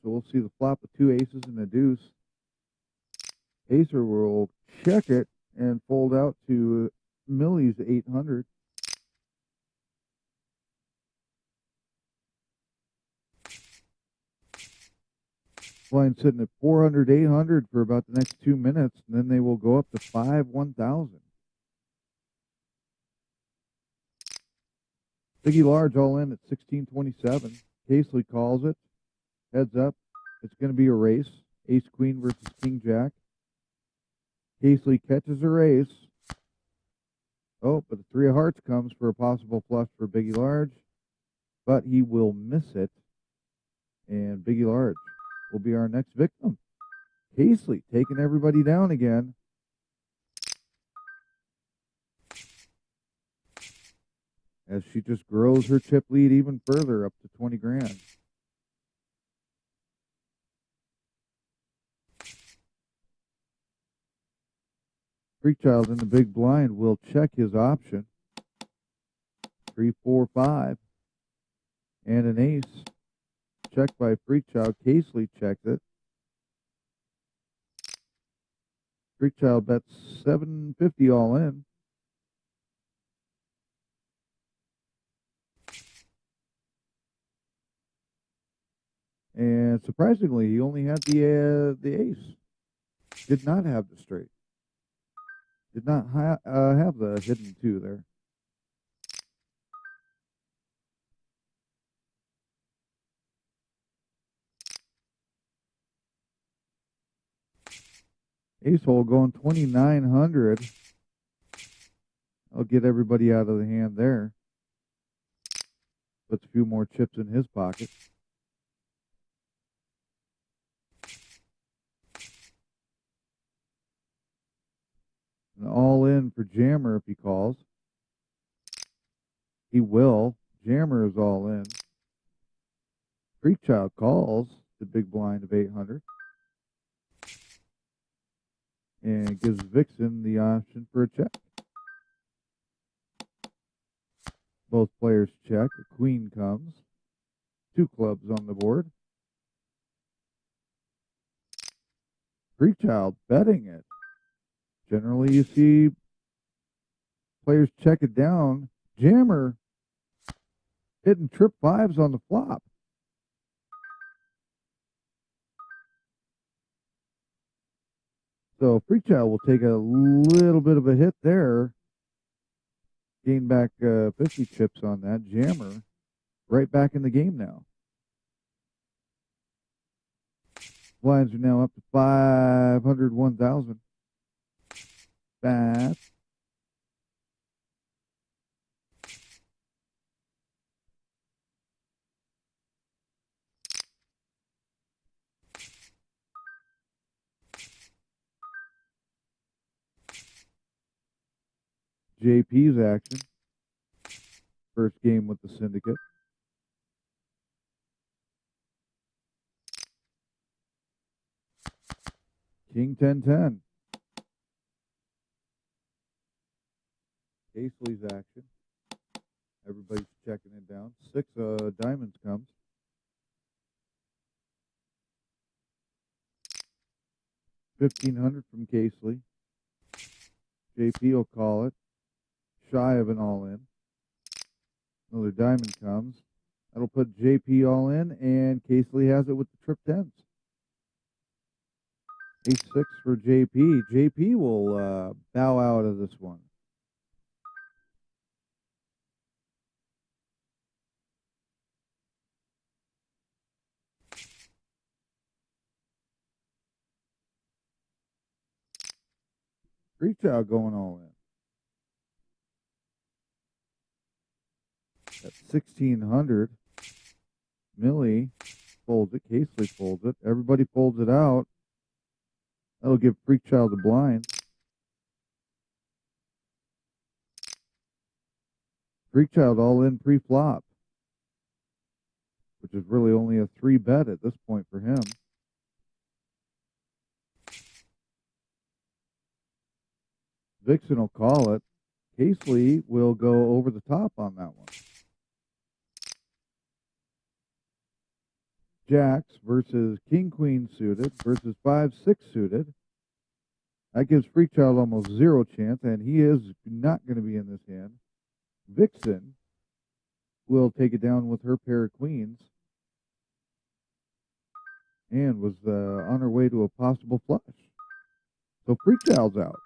so we'll see the flop of 2 aces and a deuce. Acer will check it and fold out to Millie's 800. Blind sitting at 400, 800 for about the next 2 minutes, and then they will go up to 1,000. Biggie Large all in at 1627. Casely calls it. Heads up. It's going to be a race. Ace Queen versus King Jack. Casely catches a race. Oh, but the 3 of hearts comes for a possible flush for Biggie Large. But he will miss it. And Biggie Large will be our next victim. Casely taking everybody down again. As she just grows her chip lead even further up to 20 grand. Freakchild in the big blind will check his option. 3, 4, 5. And an ace. Checked by Freakchild. Casely checks it. Freakchild bets 750 all in. And surprisingly, he only had the ace. Did not have the straight. Did not have the hidden 2 there. Ace hole going 2,900. I'll get everybody out of the hand there. Puts a few more chips in his pocket. And all in for Jammer if he calls. He will. Jammer is all in. Freakchild calls the big blind of 800. And gives Vixen the option for a check. Both players check. A queen comes. 2 clubs on the board. Freakchild betting it. Generally, you see players check it down. Jammer hitting trip 5s on the flop. So Freakchild will take a little bit of a hit there. Gain back 50 chips on that. Jammer right back in the game now. Blinds are now up to 500, 1,000. Fast. JP's action. First game with the Syndicate. King 10-10. Casely's action. Everybody's checking it down. 6 diamonds comes. $1,500 from Casely. JP will call it. Shy of an all in. Another diamond comes. That'll put JP all in, and Casely has it with the trip 10s. Ace 6 for JP. JP will bow out of this one. Freakchild going all in. At 1,600. Millie folds it. Casely folds it. Everybody folds it out. That'll give Freakchild the blind. Freakchild all in pre-flop, which is really only a 3 bet at this point for him. Vixen will call it. Casely will go over the top on that one. Jacks versus King Queen suited versus 5-6 suited. That gives Freakchild almost 0 chance, and he is not going to be in this hand. Vixen will take it down with her pair of queens. and was on her way to a possible flush. So Freak Child's out.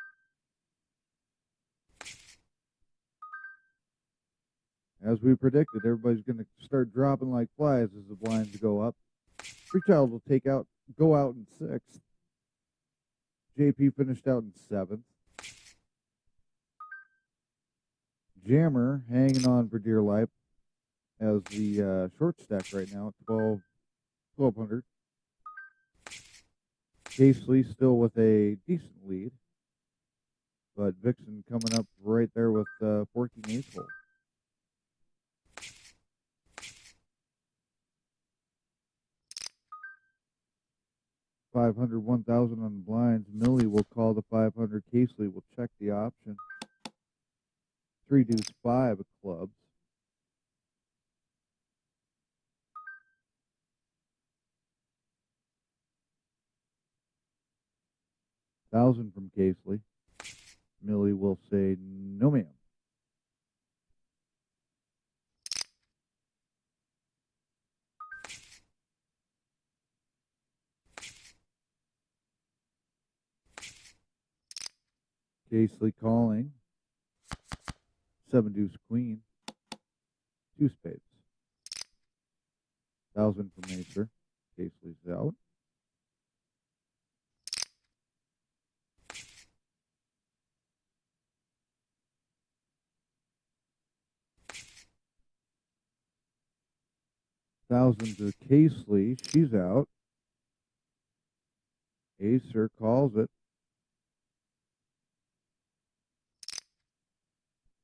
As we predicted, everybody's going to start dropping like flies as the blinds go up. Freak Child will go out in 6th. JP finished out in 7th. Jammer hanging on for dear life as the short stack right now at 1200. Casely still with a decent lead, but Vixen coming up right there with Forking Ace Hole. $500, $1,000 on the blinds. Millie will call the 500. Casely will check the option. 3 deuce 5 of clubs. $1,000 from Casely. Millie will say no, ma'am. Casely calling. 7 deuce queen. 2 spades. 1,000 from Acer. Casely's out. $1,000 to Casely. She's out. Acer calls it.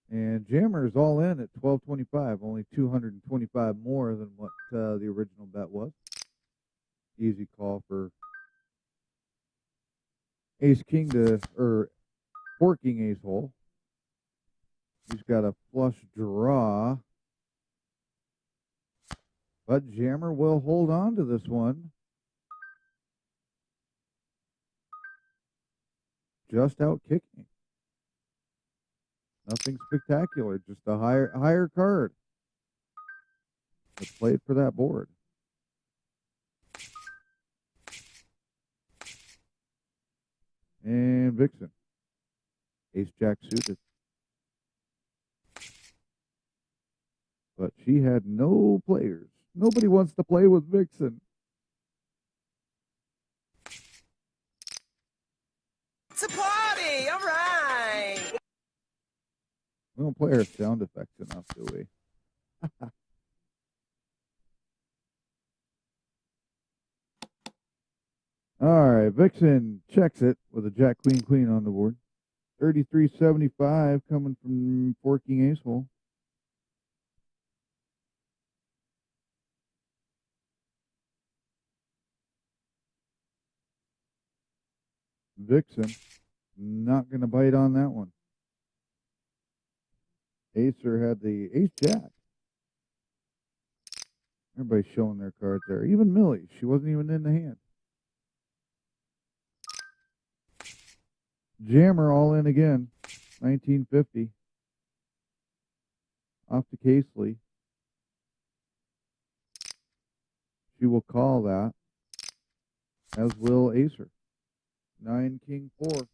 And Jammer is all in at 1225, only 225 more than what the original bet was. Easy call for Ace King or Forking Ace Hole. He's got a flush draw. But Jammer will hold on to this one. Just out kicking. Nothing spectacular, just a higher card. Let's play it for that board. And Vixen. Ace Jack suited. But she had no players. Nobody wants to play with Vixen. It's a party! All right! We don't play our sound effects enough, do we? All right, Vixen checks it with a Jack Queen Queen on the board. 33.75 coming from Forking Ace Hole. Vixen not going to bite on that one. Acer had the Ace Jack. Everybody's showing their cards there. Even Millie, she wasn't even in the hand. Jammer all in again. 1950. Off to Casely. She will call that, as will Acer. 9 King 4.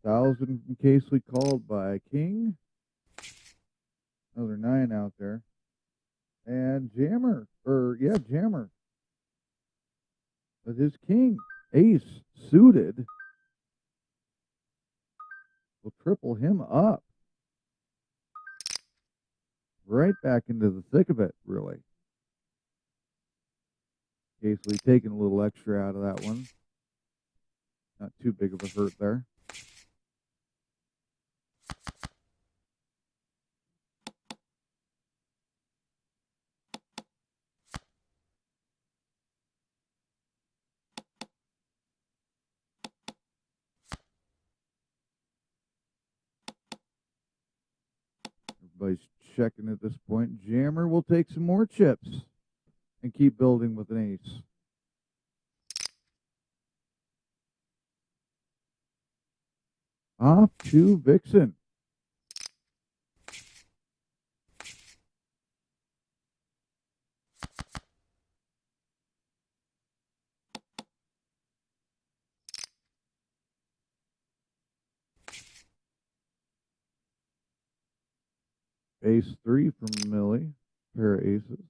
$1,000 from Casely called by King. Another 9 out there. And Jammer. Jammer. With his King. Ace suited. Will triple him up. Right back into the thick of it, really. Casely taking a little extra out of that one. Not too big of a hurt there. Everybody's checking at this point. Jammer will take some more chips and keep building with an ace. Off to Vixen. Ace 3 from Millie. Pair of aces.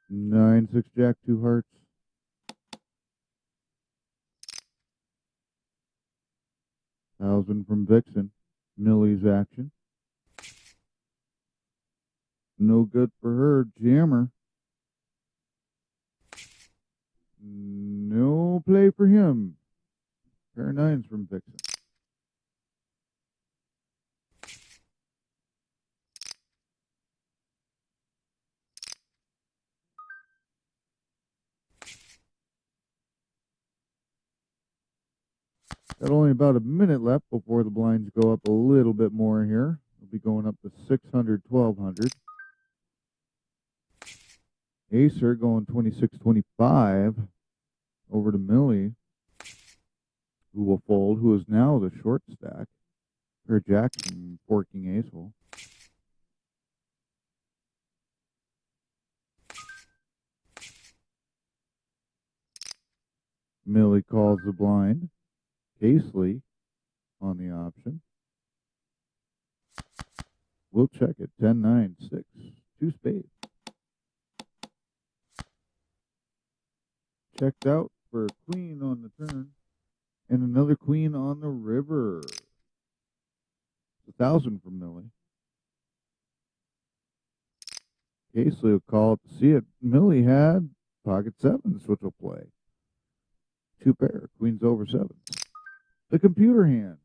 Nine, six, jack, two hearts. Thousand from Vixen. Millie's action. No good for her. Jammer. No play for him. Pair of nines from Vixen. Got only about a minute left before the blinds go up a little bit more here. We'll be going up to 600, 1200. Acer going 26-25 over to Millie, who will fold, who is now the short stack. Pair of jacks from forking ace hole. Millie calls the blind. Casely on the option. We'll check it. 10, 9, 6. Two spades. Checked out for a queen on the turn. And another queen on the river. 1,000 from Millie. Casely will call it to see it. Millie had pocket sevens, which will play. Two pair. Queens over sevens. The computer hand.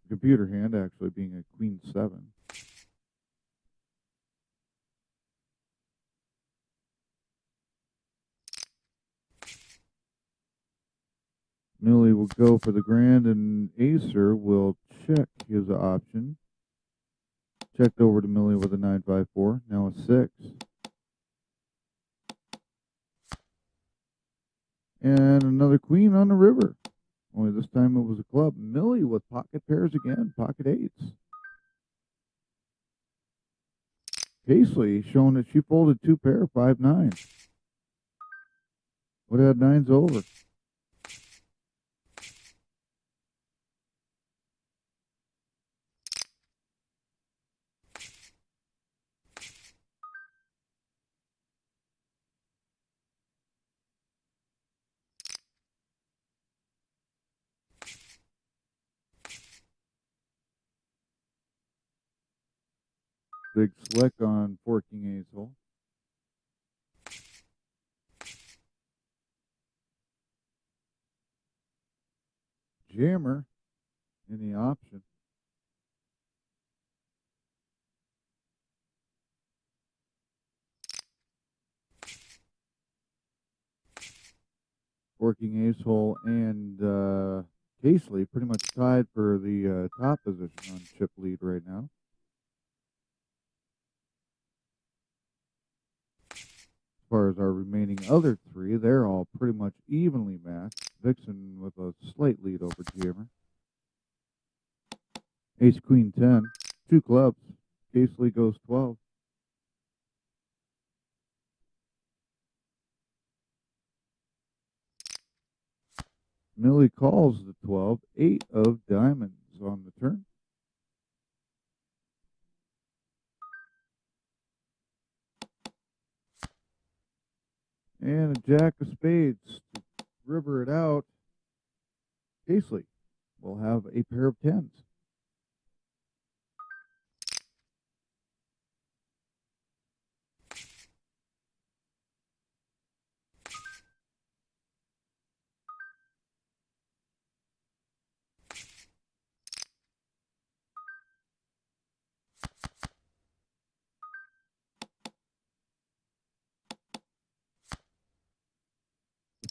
The computer hand actually being a queen seven. Millie will go for the grand, and Acer will check his option. Checked over to Millie with a 9-5-4. Now a 6. And another queen on the river. Only this time it was a club. Millie with pocket pairs again, pocket eights. Casely showing that she folded two pair, 5-9. Would have had nines over. Big slick on forking ace hole. Jammer in the option. Forking ace hole and Casely pretty much tied for the top position on chip lead right now. As far as our remaining other three, they're all pretty much evenly matched. Vixen with a slight lead over Jammer. Ace queen 10, two clubs. Casely goes 12. Millie calls the 12, 8 of diamonds on the turn. And a jack of spades to river it out. Casely will have a pair of tens.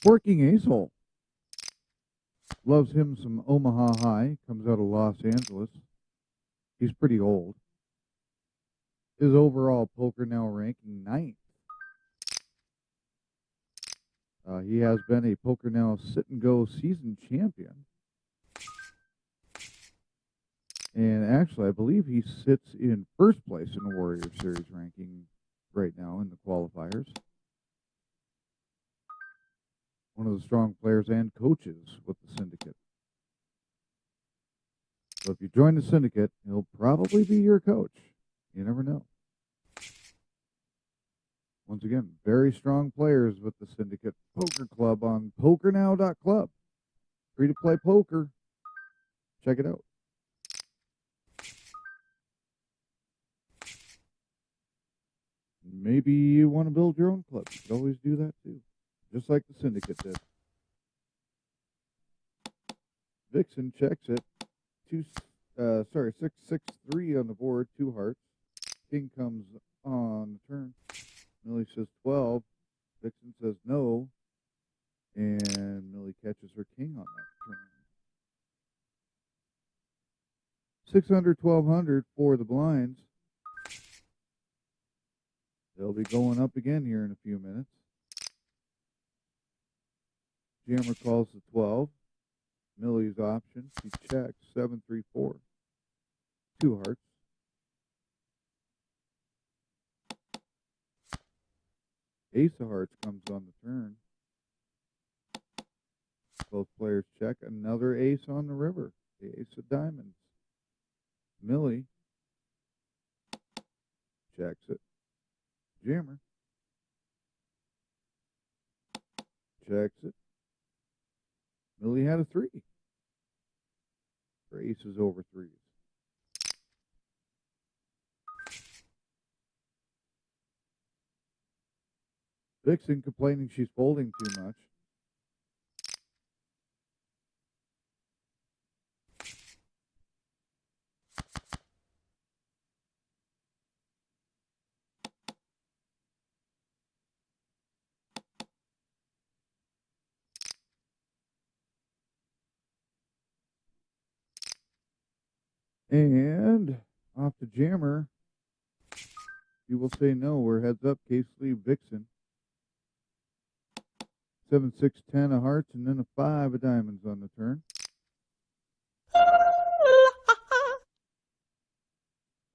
Forking ace hole. Loves him some Omaha High. Comes out of Los Angeles. He's pretty old. His overall PokerNow ranking 9th. He has been a PokerNow sit-and-go season champion. And actually, I believe he sits in first place in the Warrior Series ranking right now in the qualifiers. One of the strong players and coaches with the Syndicate. So if you join the Syndicate, he'll probably be your coach. You never know. Once again, very strong players with the Syndicate Poker Club on PokerNow.club. Free to play poker. Check it out. Maybe you want to build your own club. You could always do that too. Just like the Syndicate did. Vixen checks it. 6-6-3 on the board, 2 hearts. King comes on the turn. Millie says 12. Vixen says no. And Millie catches her king on that turn. 600, 1200 for the blinds. They'll be going up again here in a few minutes. Jammer calls the 12. Millie's option. She checks 7-3-4. 2 hearts. Ace of hearts comes on the turn. Both players check. Another ace on the river. The ace of diamonds. Millie checks it. Jammer checks it. Millie had a 3. Her ace is over 3s. Vixen complaining she's folding too much. And off to Jammer. You will say no. We're heads up. Case lead Vixen. 7, 6, 10 of hearts, and then a 5 of diamonds on the turn.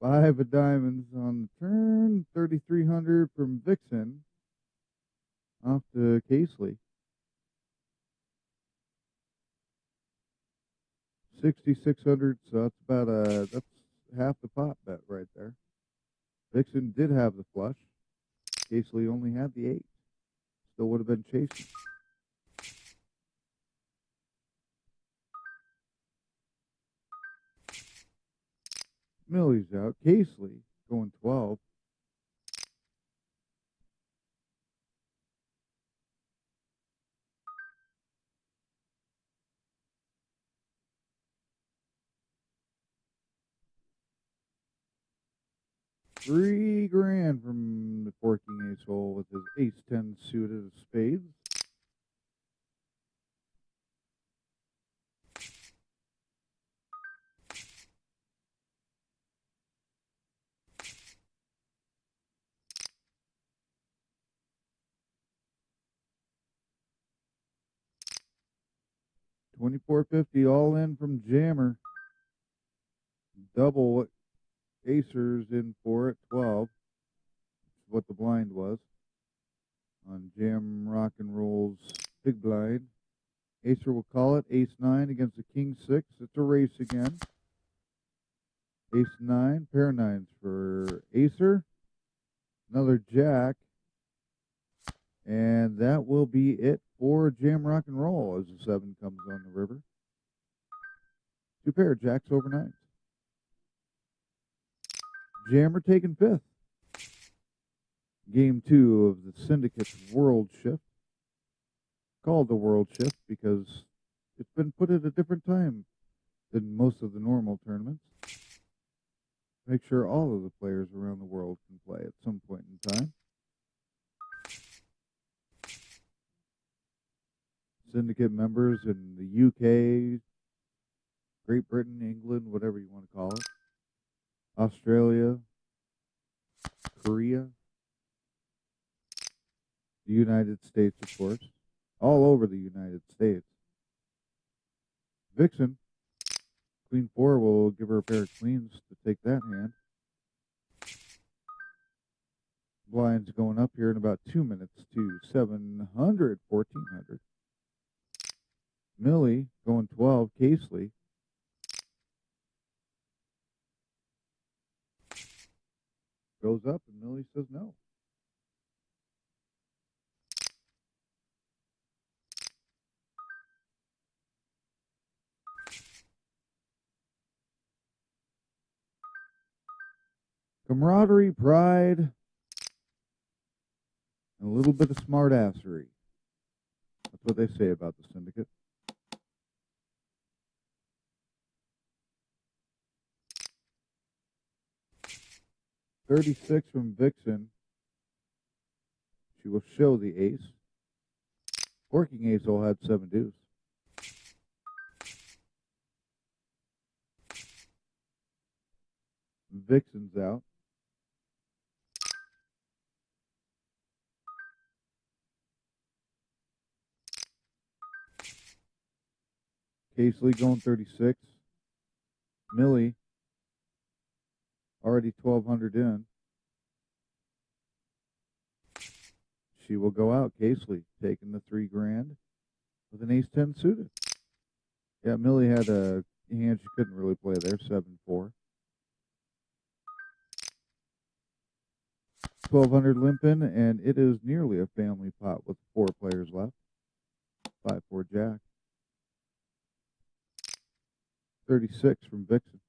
5 of diamonds on the turn. 3,300 from Vixen. Off to Casely. 6,600. So that's about that's half the pot bet right there. Vixen did have the flush. Casely only had the 8. Still would have been chasing. Millie's out. Casely going 12. $3,000 from the forking ace hole with his ace-10 suited of spades. $2,450 all in from Jammer. Double what Acer's in for at 12. That's what the blind was. On Jam Rock and Roll's big blind. Acer will call it. Ace-9 against the King-6. It's a race again. Ace-9. Pair 9s for Acer. Another Jack. And that will be it for Jam Rock and Roll as the 7 comes on the river. 2 pair of Jacks over 9s. Jammer taking 5th. Game 2 of the Syndicate's World Shift. Called the World Shift because it's been put at a different time than most of the normal tournaments. Make sure all of the players around the world can play at some point in time. Syndicate members in the UK, Great Britain, England, whatever you want to call it. Australia, Korea, the United States, of course, all over the United States. Vixen, Queen 4 will give her a pair of queens to take that hand. blinds going up here in about 2 minutes to 700, 1400. Millie going 12. Casely goes up, and Millie says no. Camaraderie, pride, and a little bit of smartassery. That's what they say about the Syndicate. $36 from Vixen. She will show the ace. Working ace all had 7 deuce. Vixen's out. Casely going 36. Millie already 1200 in. She will go out. Casely taking the $3,000 with an ace 10 suited. Yeah, Millie had a hand she couldn't really play there, 7-4. 1200 limp in, and it is nearly a family pot with 4 players left. 5-4 jack. 36 from Vixen.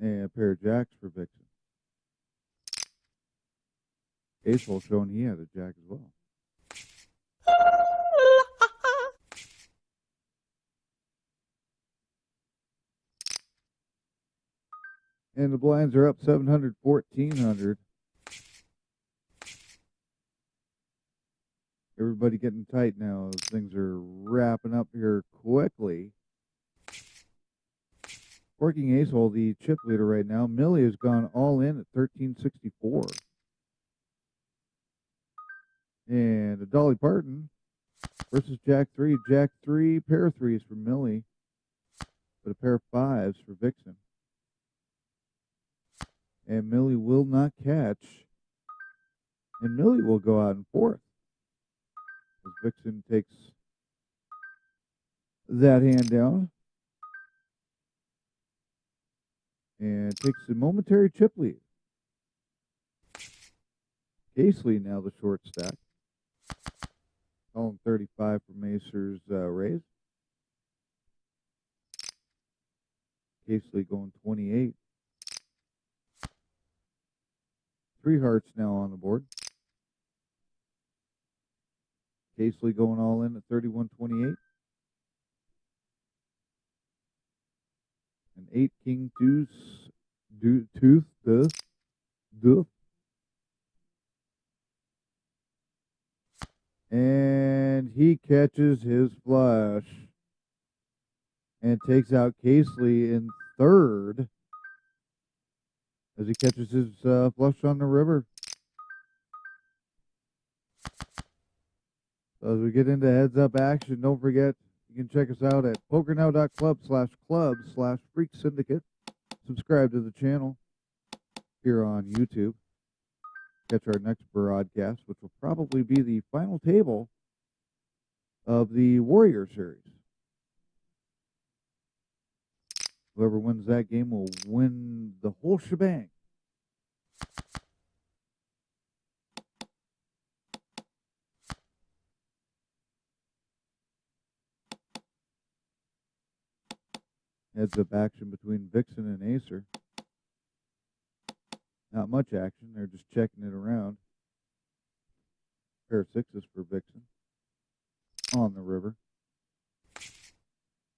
And a pair of jacks for Vixen. Ace hole showing he had a jack as well. And the blinds are up 700, 1400. Everybody getting tight now. Things are wrapping up here quickly. Working ace hole, the chip leader right now. Millie has gone all in at 1364. And a Dolly Parton versus Jack 3. Jack 3, pair of 3s for Millie, but a pair of 5s for Vixen. And Millie will not catch. And Millie will go out in 4th. As Vixen takes that hand down. And takes a momentary chip lead. Casely now the short stack. Calling 35 for Macer's raise. Casely going 28. 3 hearts now on the board. Casely going all in at 31-28. An 8 king tooth. And he catches his flush and takes out Casely in 3rd as he catches his flush on the river. So as we get into heads up action, don't forget you can check us out at pokernow.club/freak syndicate. Subscribe to the channel here on YouTube. Catch our next broadcast, which will probably be the final table of the Warrior Series. Whoever wins that game will win the whole shebang. Heads up action between Vixen and Acer. Not much action. They're just checking it around. Pair of 6s for Vixen. On the river.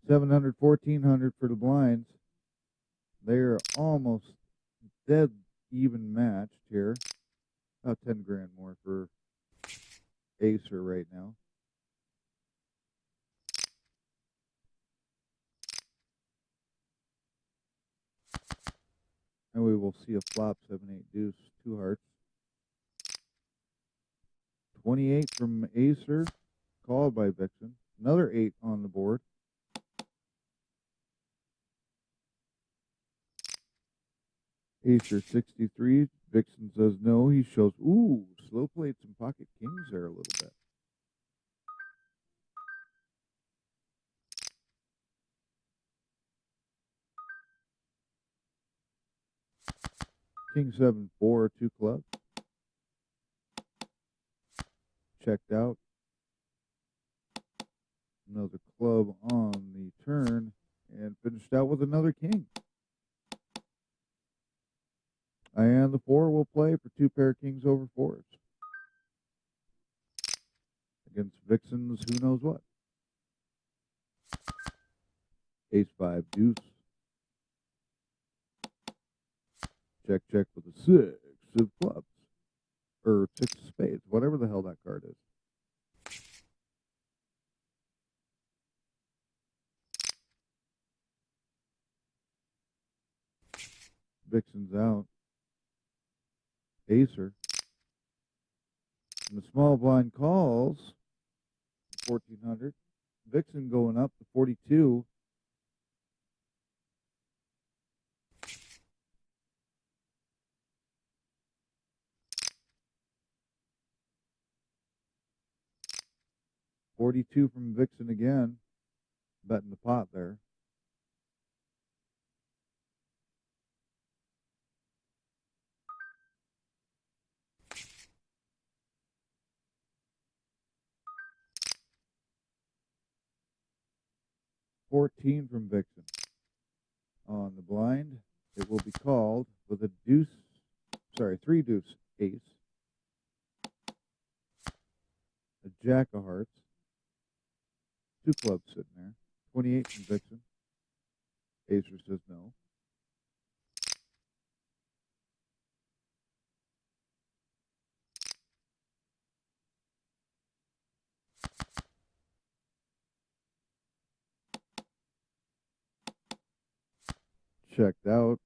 700, 1400 for the blinds. They're almost dead even matched here. About 10 grand more for Acer right now. And we will see a flop, 7-8 deuce, 2 hearts. 28 from Acer, called by Vixen. Another 8 on the board. Acer 63. Vixen says no. He shows, ooh, slow played some pocket kings there a little bit. King 7-4, 2 clubs. Checked out. Another club on the turn and finished out with another king. And the 4 will play for 2 pair kings over 4s. Against Vixen's who knows what. Ace 5 deuce. Check, check with a 6 of clubs. Or 6 of spades, whatever the hell that card is. Vixen's out. Acer. And the small blind calls 1400. Vixen going up to 42. $42 from Vixen again. Betting the pot there. $14 from Vixen. On the blind, it will be called with a deuce, sorry, 3 deuce ace, a jack of hearts, 2 clubs sitting there, 28 from Vixen. Acer says no. Checked out.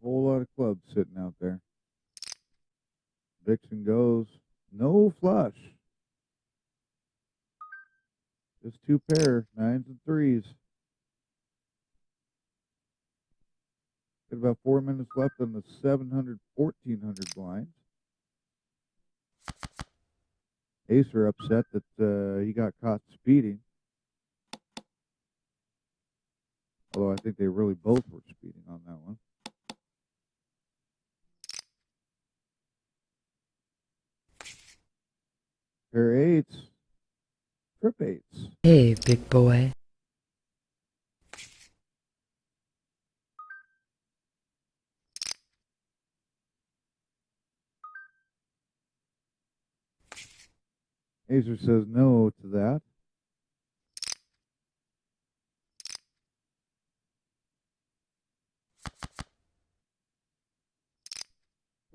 Whole lot of clubs sitting out there. Vixen goes. No flush. Just 2 pair, 9s and 3s. Got about 4 minutes left on the 700, 1400 blinds. Acer upset that he got caught speeding. Although I think they really both were speeding on that one. Pair 8s. Trip 8s. Hey, big boy. Acer says no to that.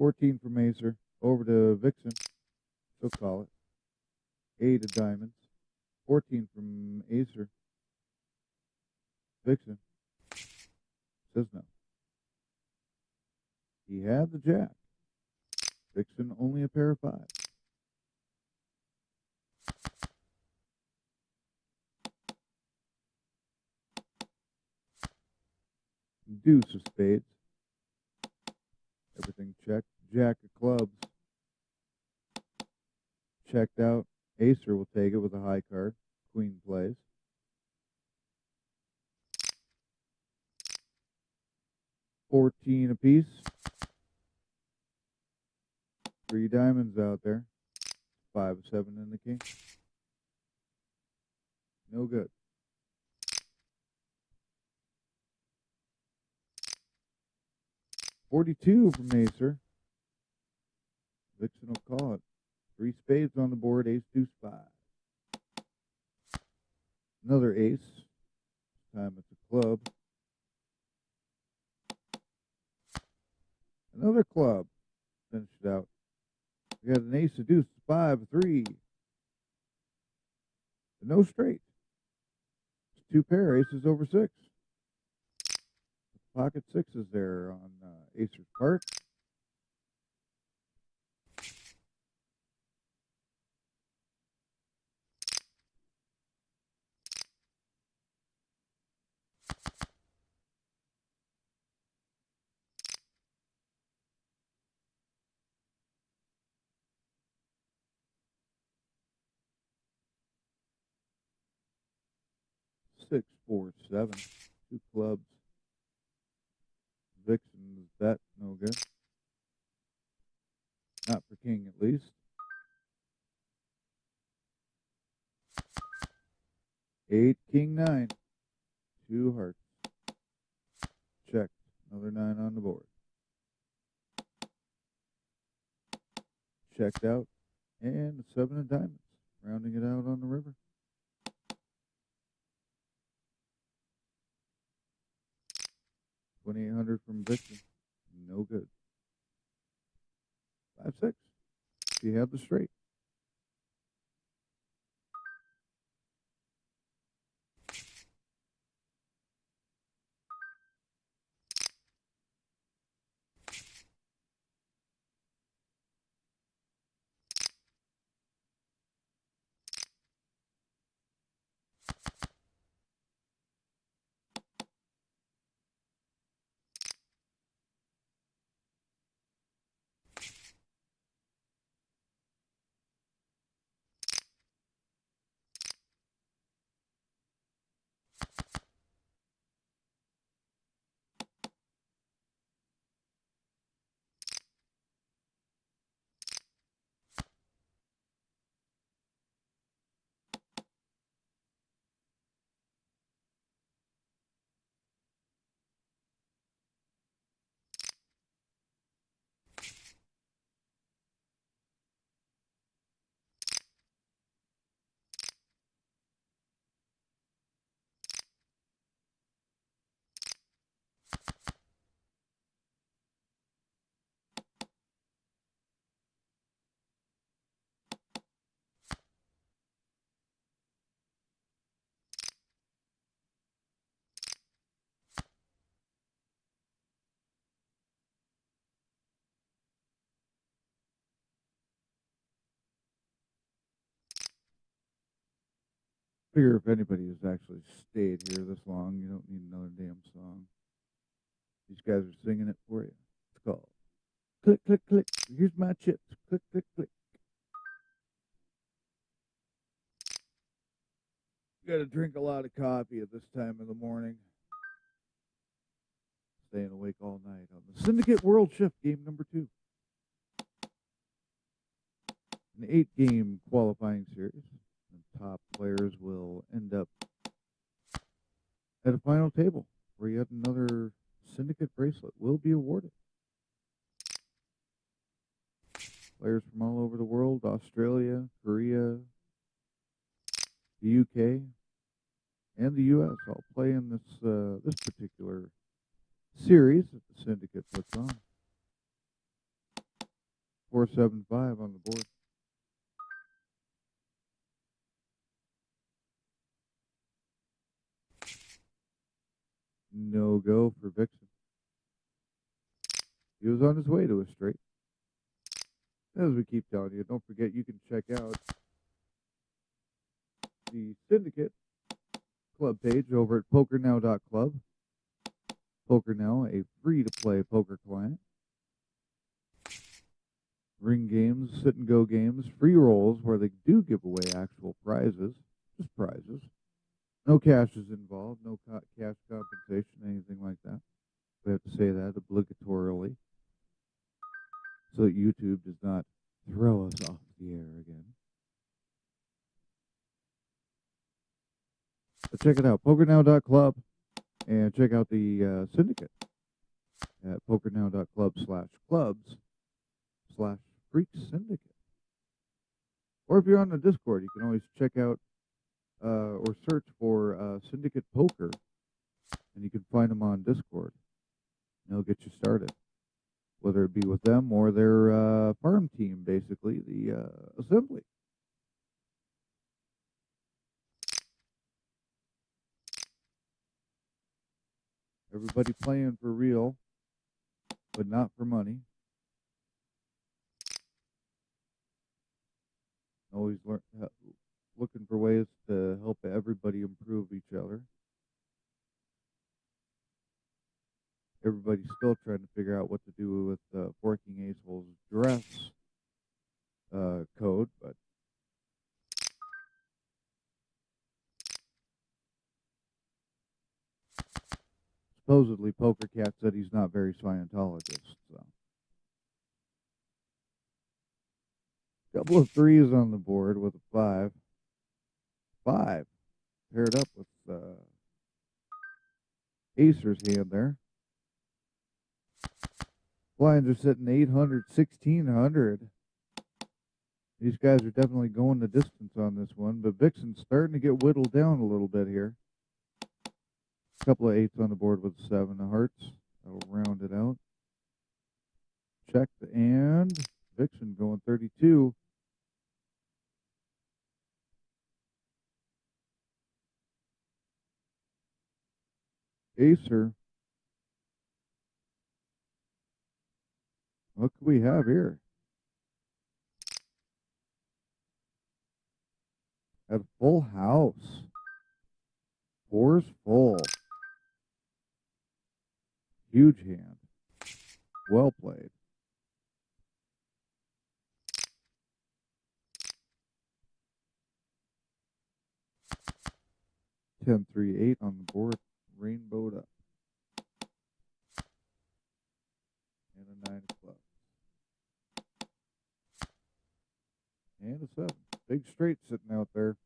$14 from Acer. Over to Vixen. She'll call it. 8 of diamonds. 14 from Acer. Vixen says no. He had the jack. Vixen only a pair of 5s. Deuce of spades. Everything checked. Jack of clubs. Checked out. Acer will take it with a high card. Queen plays. $14 apiece. 3 diamonds out there. 5 of 7 in the king. No good. $42 from Acer. Vixen will call it. 3 spades on the board. Ace, deuce, 5. Another ace. This time it's a club. Another club. Finish it out. We got an ace, a deuce, 5, 3. No straight. 2 pair, aces over 6. Pocket sixes there on Acer's part. Six, 4, 7. 2 clubs. Vixen's bet, no good. Not for king, at least. 8, king, 9. 2 hearts. Checked. Another 9 on the board. Checked out. And 7 of diamonds. Rounding it out on the river. 2,800 from Vixen. No good. 5, 6. She had the straight. Figure if anybody has actually stayed here this long, you don't need another damn song. These guys are singing it for you. It's called Click, Click, Click. Here's my chips. Click, click, click. You gotta drink a lot of coffee at this time of the morning. Staying awake all night on the Syndicate World Shift, game number 2. An 8-game qualifying series. The top players will end up at a final table where yet another Syndicate bracelet will be awarded. Players from all over the world, Australia, Korea, the UK, and the US all play in this particular series that the Syndicate puts on. 475 on the board. No go for Vixen. He was on his way to a straight. As we keep telling you, don't forget you can check out the Syndicate club page over at PokerNow.club. PokerNow, a free-to-play poker client. Ring games, sit-and-go games, free rolls where they do give away actual prizes, just prizes. No cash is involved, no cash compensation, anything like that. We have to say that obligatorily so that YouTube does not throw us off the air again. But check it out, PokerNow.club, and check out the Syndicate at PokerNow.club/clubs/Freak Syndicate. Or if you're on the Discord, you can always check out or search for Syndicate Poker, and you can find them on Discord. And they'll get you started, whether it be with them or their farm team, basically, the assembly. Everybody playing for real, but not for money. Always looking for ways to help everybody improve each other. Everybody's still trying to figure out what to do with Forking Ace Hole's dress code, but supposedly PokerCat said he's not very Scientologist. So, couple of threes on the board with a 5. 5 paired up with Acer's hand there. Blinds are sitting 800, 1600. These guys are definitely going the distance on this one, but Vixen's starting to get whittled down a little bit here. A couple of 8s on the board with 7 of hearts. That'll round it out. Checked, and Vixen going 32. Acer. What could we have here? At full house. 4's full. Huge hand. Well played. Ten, 3, 8 on the board. Rainbowed up. And a 9 of clubs. And a 7. Big straight sitting out there.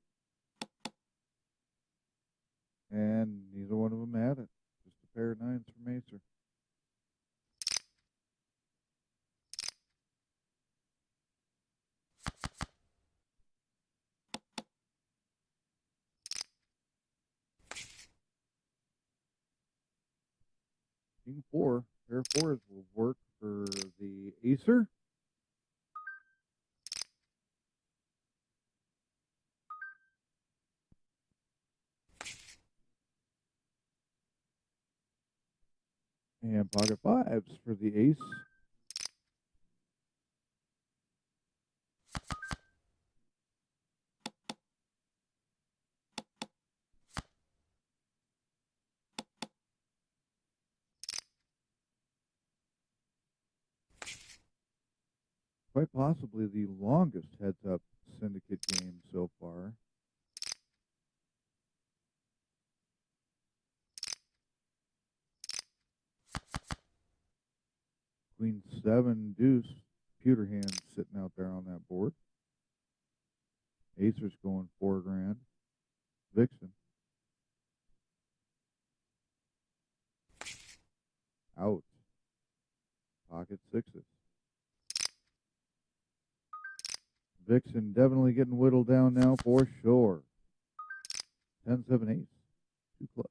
And neither one of them had it. Just a pair of 9s from Acer. King 4. Pair of 4s will work for the Acer. And pocket 5s for the ace. Quite possibly the longest heads-up Syndicate game so far. Queen 7 deuce. Pewter hand sitting out there on that board. Acer's going 4 grand. Vixen. Out. Pocket 6s. Vixen definitely getting whittled down now for sure. 10, 7, ace. 2 clubs.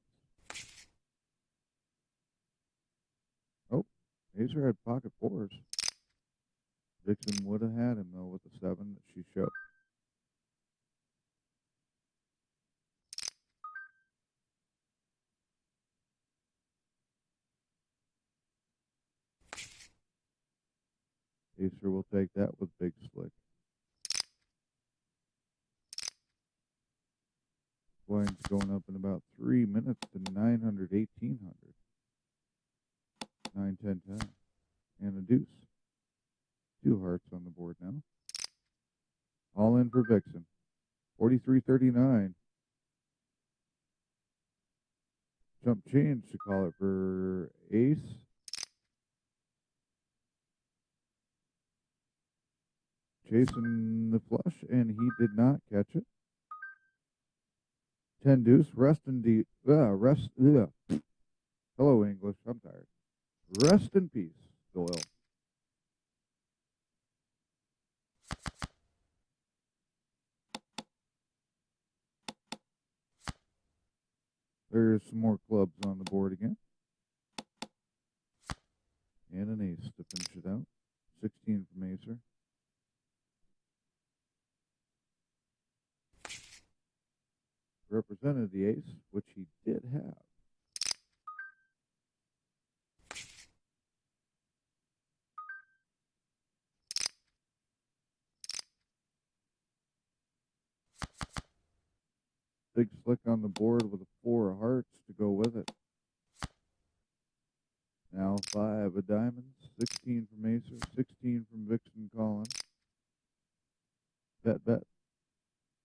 Oh, Acer had pocket 4s. Vixen would have had him though with the 7 that she showed. Acer will take that with big slick. Blinds going up in about 3 minutes to 900, 1800. 9, 10, 10. And a deuce. 2 hearts on the board now. All in for Vixen. 43.39. Jump change to call it for ace. Chasing the flush, and he did not catch it. 10 deuce, rest in Hello, English. I'm tired. Rest in peace, Doyle. There's some more clubs on the board again. And an ace to finish it out. 16 from Acer. Represented the ace, which he did have. Big slick on the board with a 4 of hearts to go with it. Now 5 of diamonds, 16 from Acer, 16 from Vixen calling. Bet, bet.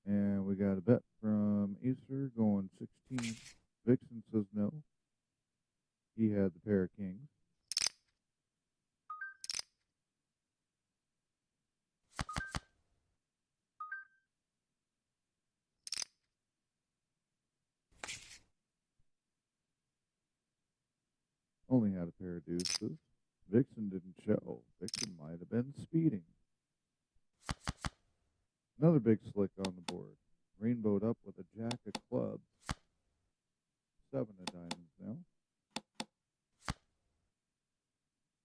And we got a bet from Acer going 16. Vixen says no. He had the pair of kings. Only had a pair of deuces. Vixen didn't show. Vixen might have been speeding. Another big slick on the board. Rainbowed up with a jack of clubs. 7 of diamonds now.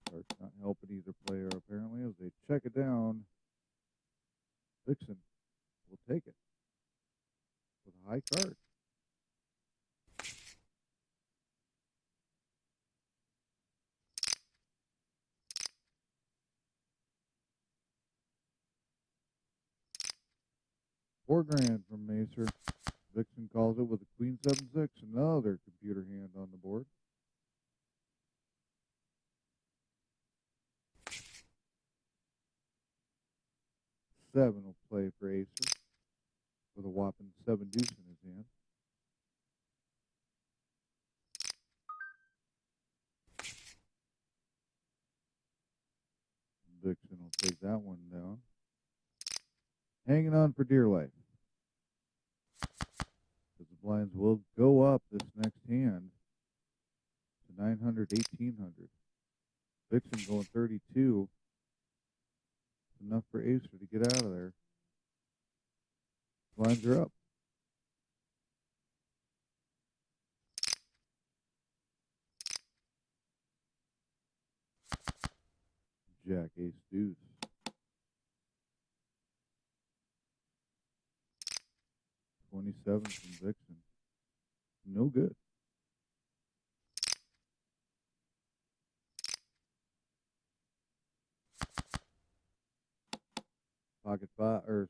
Cards not helping either player apparently as they check it down. Vixen will take it with a high card. $4,000 from Macer. Vixen calls it with a queen 7-6. Another computer hand on the board. Seven will play for Acer with a whopping 7 deuce in his hand. Vixen will take that one down. Hanging on for dear life. Because the blinds will go up this next hand to 900, 1800. Vixen going 32. Enough for Acer to get out of there. Blinds are up. Jack, ace, deuce. 27 from Vixen. No good. Pocket 5 or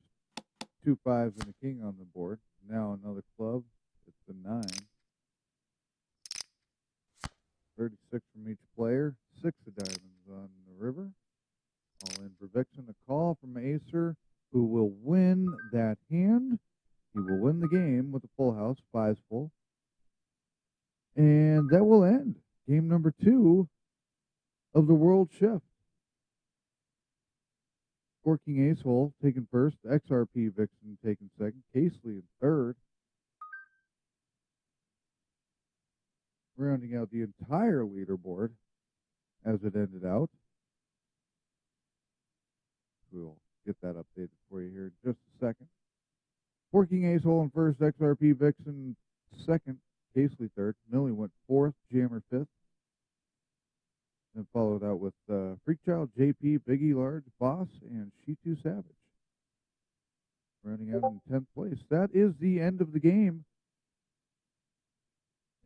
2 5s and a king on the board. Now another club. It's the 9. 36 from each player. 6 of diamonds on the river. All in for Vixen. A call from Acer, who will win that hand. He will win the game with a full house, 5's full. And that will end game number 2 of the World Shift. Forking Ace Hole taken first, XRP Vixen taken second, Casely in third. Rounding out the entire leaderboard as it ended out. We'll get that updated for you here in just a second. Forking Ace Hole in first, XRP Vixen second, Casely third. Millie went fourth, Jammer fifth. Then followed out with Freakchild, JP, Biggie Large, Boss, and She2 Savage. Rounding out in 10th place. That is the end of the game.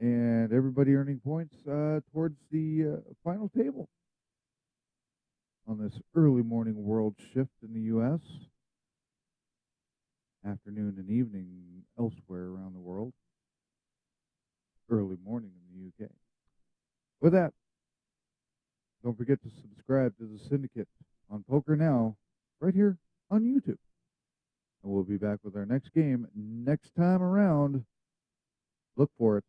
And everybody earning points towards the final table on this early morning World Shift in the U.S. Afternoon and evening elsewhere around the world. Early morning in the U.K. With that, don't forget to subscribe to the Syndicate on PokerNow right here on YouTube. And we'll be back with our next game next time around. Look for it.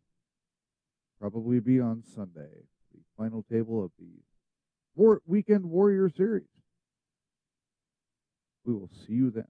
Probably be on Sunday, the final table of the Weekend Warrior Series. We will see you then.